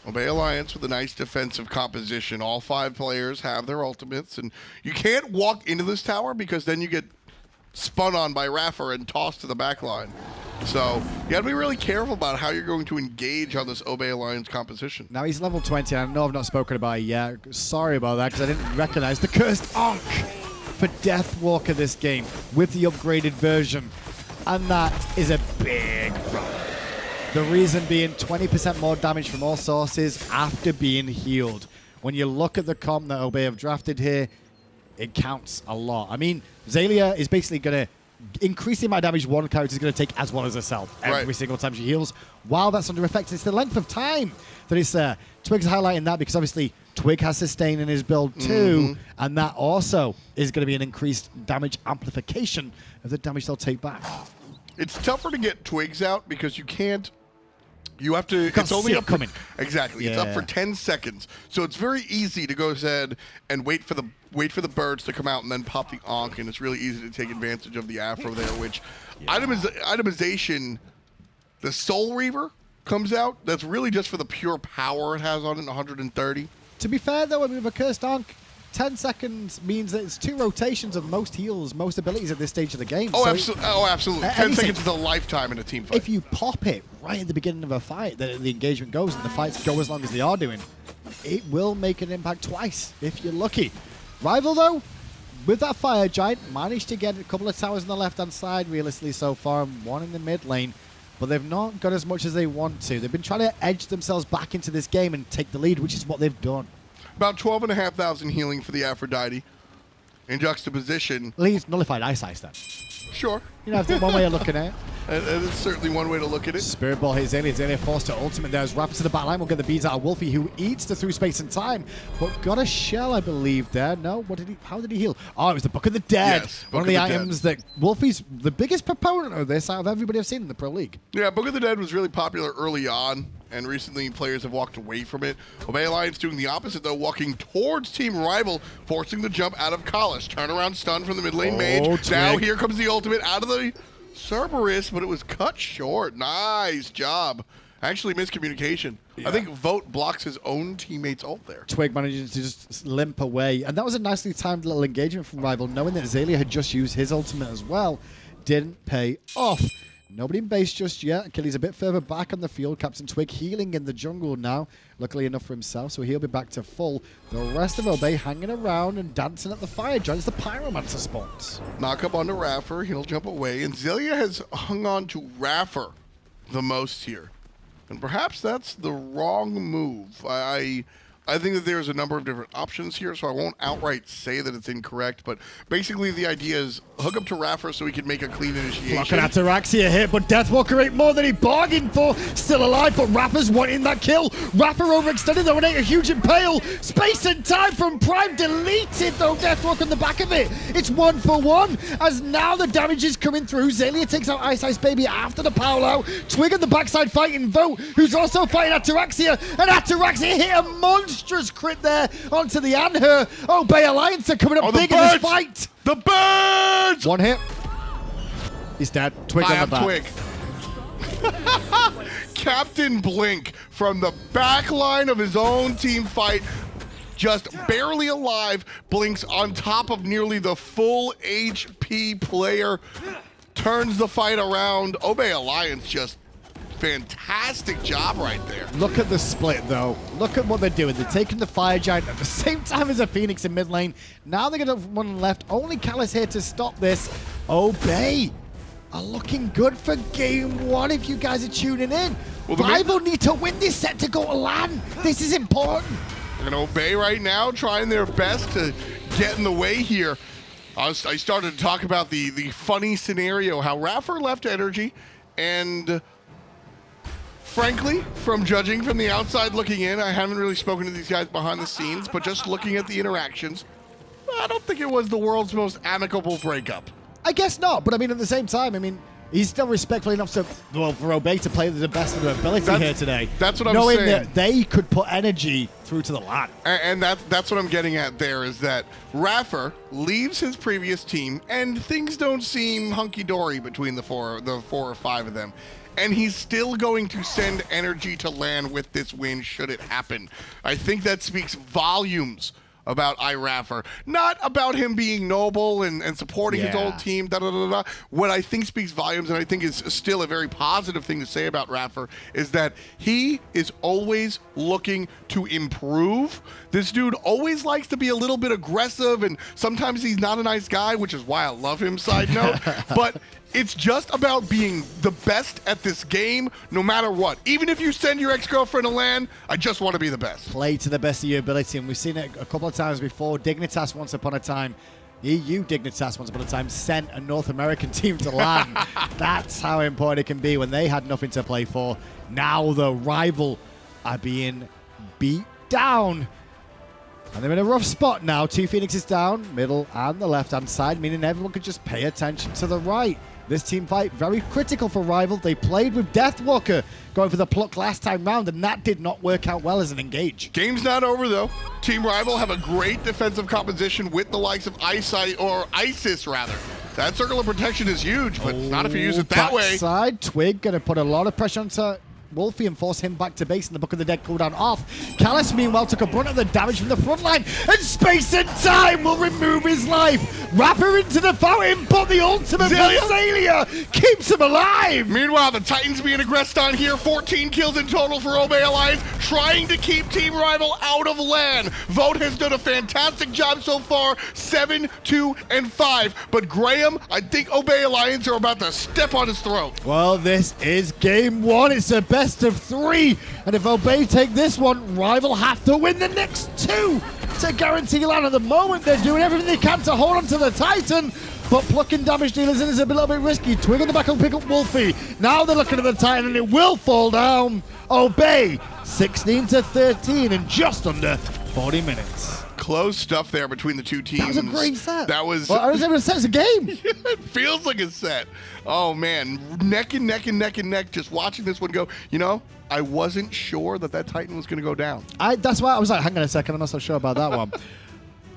Obey Alliance with a nice defensive composition. All 5 players have their ultimates, and you can't walk into this tower because then you get spun on by Raffer and tossed to the back line. So you gotta be really careful about how you're going to engage on this Obey Alliance composition. Now he's level 20. I know I've not spoken about it yet. Sorry about that because I didn't recognize the cursed Ankh for Deathwalker this game with the upgraded version. And that is a big problem. The reason being 20% more damage from all sources after being healed. When you look at the comp that Obey have drafted here, it counts a lot. I mean, Xaliea is basically going to increase the amount of damage one character is going to take as well as herself every single time she heals. While that's under effect, it's the length of time that it's there. Twig's highlighting that because obviously Twig has sustain in his build too, and that also is going to be an increased damage amplification of the damage they'll take back. It's tougher to get Twigs out because you can't. You have to. It's only up coming. Exactly. Yeah. It's up for 10 seconds, so it's very easy to go ahead and wait for the birds to come out and then pop the Ankh, and it's really easy to take advantage of the Afro there. Which itemization, the Soul Reaver comes out. That's really just for the pure power it has on it, 130. To be fair though, with a cursed Ankh, 10 seconds means that it's 2 rotations of most heals, most abilities at this stage of the game. Oh, so absolutely. 10 seconds is a lifetime in a team fight. If you pop it right at the beginning of a fight, the engagement goes and the fights go as long as they are doing, it will make an impact twice if you're lucky. Rival, though, with that Fire Giant, managed to get a couple of towers on the left-hand side, realistically, so far, and one in the mid lane, but they've not got as much as they want to. They've been trying to edge themselves back into this game and take the lead, which is what they've done. About 12,500 healing for the Aphrodite. In juxtaposition. Well, he's nullified iCeice then. Sure. You know, that's one way of looking at it. That is certainly one way to look at it. Spirit Ball hits Xaliea. Xaliea forced to ultimate there as Rapper to the back line. We'll get the beads out of Wlfy, who eats the through space and time, but got a shell, I believe, there. No, what did he? How did he heal? Oh, it was the Book of the Dead. Yes, one of the items that Wlfy's the biggest proponent of this out of everybody I've seen in the Pro League. Yeah, Book of the Dead was really popular early on, and recently players have walked away from it. Obey Alliance doing the opposite, though, walking towards Team Rival, forcing the jump out of Kalish. Turnaround stun from the mid lane mage. Twig. Now here comes the ultimate out of the Cerberus, but it was cut short. Nice job. Actually, miscommunication. Yeah. I think Vote blocks his own teammate's ult there. Twig manages to just limp away, and that was a nicely timed little engagement from Rival, knowing that Xaliea had just used his ultimate as well. Didn't pay off. Nobody in base just yet. Achilles a bit further back on the field. CaptainTwig healing in the jungle now. Luckily enough for himself, so he'll be back to full. The rest of Obey hanging around and dancing at the fire giants, the Pyromancer spawns. Knock up onto Raffer. He'll jump away. And Xaliea has hung on to Raffer the most here. And perhaps that's the wrong move. I think that there's a number of different options here, so I won't outright say that it's incorrect, but basically the idea is hook up to Raffer so he can make a clean initiation. Look at Ataraxia hit, but Deathwalker ate more than he bargained for. Still alive, but Raffer's wanting that kill. Raffer overextended though and ate a huge impale. Space and time from Prime deleted though. Deathwalker on the back of it. It's 1-for-1 as now the damage is coming through. Xaliea takes out iceicebaby after the Paolo. Twig on the backside fighting Vote, who's also fighting Ataraxia, and Ataraxia hit a monstrous crit there onto the Anhur. Obey Alliance are coming up big in this fight. The birds! One hit. He's dead. Twig on the back. Twig. Captain Blink from the back line of his own team fight, just barely alive, blinks on top of nearly the full HP player, turns the fight around. Obey Alliance just fantastic job right there. Look at the split, though. Look at what they're doing. They're taking the Fire Giant at the same time as a Phoenix in mid lane. Now they're going to have one left. Only Callus here to stop this. Obey are looking good for game one if you guys are tuning in. Well, Rival need to win this set to go to LAN. This is important. And Obey right now trying their best to get in the way here. I started to talk about the funny scenario, how iRaffer left energy, and frankly, from judging from the outside looking in, I haven't really spoken to these guys behind the scenes, but just looking at the interactions, I don't think it was the world's most amicable breakup. I guess not, but I mean, at the same time, I mean, he's still respectful enough to, well, for Obey to play the best of their ability here today. That's what I'm knowing saying. That they could put energy through to the LAN. And that's what I'm getting at there, is that iRaffer leaves his previous team, and things don't seem hunky-dory between the four or five of them. And he's still going to send energy to LAN with this win, should it happen. I think that speaks volumes about iRaffer, not about him being noble and supporting his old team, What I think speaks volumes, and I think is still a very positive thing to say about iRaffer, is that he is always looking to improve. This dude always likes to be a little bit aggressive, and sometimes he's not a nice guy, which is why I love him, side note. But it's just about being the best at this game, no matter what. Even if you send your ex-girlfriend to LAN, I just want to be the best. Play to the best of your ability, and we've seen it a couple of times before. Dignitas once upon a time, EU Dignitas once upon a time, sent a North American team to LAN. That's how important it can be when they had nothing to play for. Now the rival are being beat down. And they're in a rough spot now. 2 Phoenixes down, middle and the left-hand side, meaning everyone could just pay attention to the right. This team fight, very critical for Rival. They played with Deathwalker going for the pluck last time round, and that did not work out well as an engage. Game's not over, though. Team Rival have a great defensive composition with the likes of Isis, rather. That circle of protection is huge, but not if you use it that way. Side Twig going to put a lot of pressure onto Wlfy and force him back to base, and the Book of the Dead cooldown off. Callus, meanwhile, took a brunt of the damage from the front line, and Space and Time will remove his life. Wrapper into the fountain, but the ultimate Xaliea keeps him alive. Meanwhile, the Titans being aggressed on here. 14 kills in total for Obey Alliance, trying to keep Team Rival out of LAN. Vote has done a fantastic job so far, 7, 2, and 5. But Graham, I think Obey Alliance are about to step on his throat. Well, this is game one. It's a best of 3, and if Obey take this one, Rival have to win the next 2 to guarantee LAN. At the moment, they're doing everything they can to hold on to the Titan, but plucking damage dealers in is a little bit risky. Twig on the back will pick up Wlfy. Now they're looking at the Titan, and it will fall down. Obey 16-13 in just under 40 minutes. Close stuff there between the two teams. That was a great set. That was. Well, I was able to set as a game. It feels like a set. Oh man, neck and neck and neck and neck. Just watching this one go. You know, I wasn't sure that Titan was going to go down. That's why I was like, hang on a second, I'm not so sure about that one.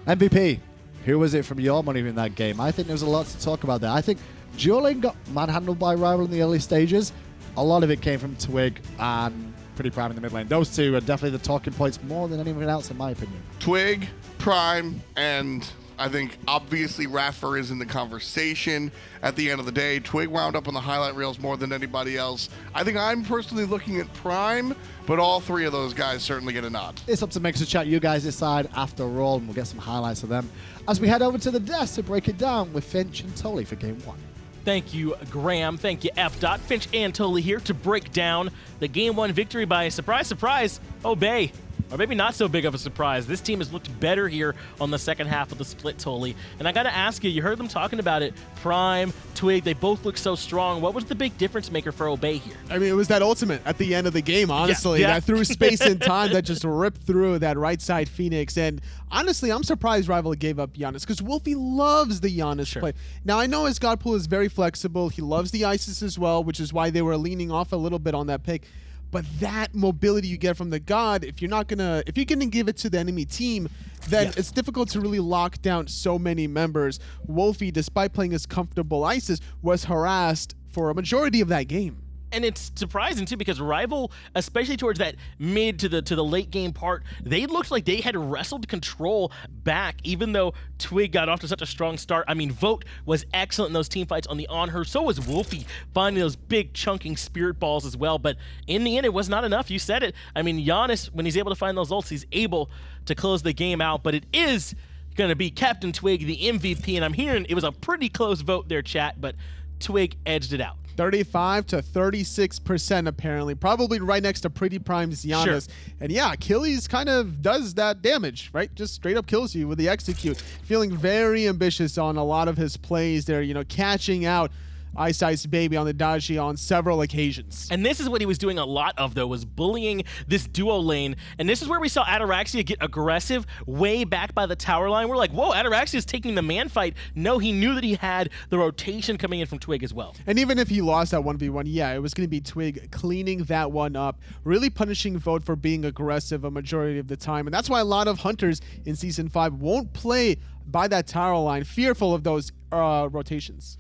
MVP. Who was it from your money in that game? I think there was a lot to talk about there. I think Dueling got manhandled by Rival in the early stages. A lot of it came from Twig and PrettyPriMe in the mid lane. Those two are definitely the talking points more than anyone else, in my opinion. Twig, Prime, and I think obviously iRaffer is in the conversation. At the end of the day, Twig wound up on the highlight reels more than anybody else. I think I'm personally looking at Prime, but all 3 of those guys certainly get a nod. It's up to Mixer Chat. You guys decide after all, and we'll get some highlights of them as we head over to the desk to break it down with Finch and Tolly for game 1. Thank you, Graham. Thank you, F. Finch and Tolly here to break down the Game 1 victory by, surprise, surprise, Obey. Or maybe not so big of a surprise. This team has looked better here on the second half of the split, Tolly. And I got to ask you, you heard them talking about it. Prime, Twig, they both look so strong. What was the big difference maker for Obey here? I mean, it was that ultimate at the end of the game, honestly. Yeah. That through space and time that just ripped through that right side Phoenix. And honestly, I'm surprised Rival gave up Janus, because Wlfy loves the Janus play. Now, I know his god pool is very flexible. He loves the Isis as well, which is why they were leaning off a little bit on that pick. But that mobility you get from the god, if you're gonna give it to the enemy team, then it's difficult to really lock down so many members. Wlfy, despite playing his comfortable Isis, was harassed for a majority of that game. And it's surprising too because Rival, especially towards that mid to the late game part, they looked like they had wrestled control back, even though Twig got off to such a strong start. I mean, Vote was excellent in those team fights on the Anhur. So was Wlfy, finding those big chunking spirit balls as well. But in the end, it was not enough. You said it. I mean, Janus, when he's able to find those ults, he's able to close the game out. But it is going to be CaptainTwig, the MVP. And I'm hearing it was a pretty close vote there, chat, but Twig edged it out. 35 to 36% apparently, probably right next to PrettyPrime's Janus. Sure. And yeah, Achilles kind of does that damage, right? Just straight up kills you with the execute. Feeling very ambitious on a lot of his plays there, you know, catching out iceicebaby on the Daji on several occasions. And this is what he was doing a lot of, though, was bullying this duo lane. And this is where we saw Ataraxia get aggressive way back by the tower line. We're like, whoa, Ataraxia is taking the man fight. No, he knew that he had the rotation coming in from Twig as well. And even if he lost that 1v1, yeah, it was going to be Twig cleaning that one up, really punishing Vote for being aggressive a majority of the time. And that's why a lot of hunters in Season 5 won't play by that tower line, fearful of those rotations.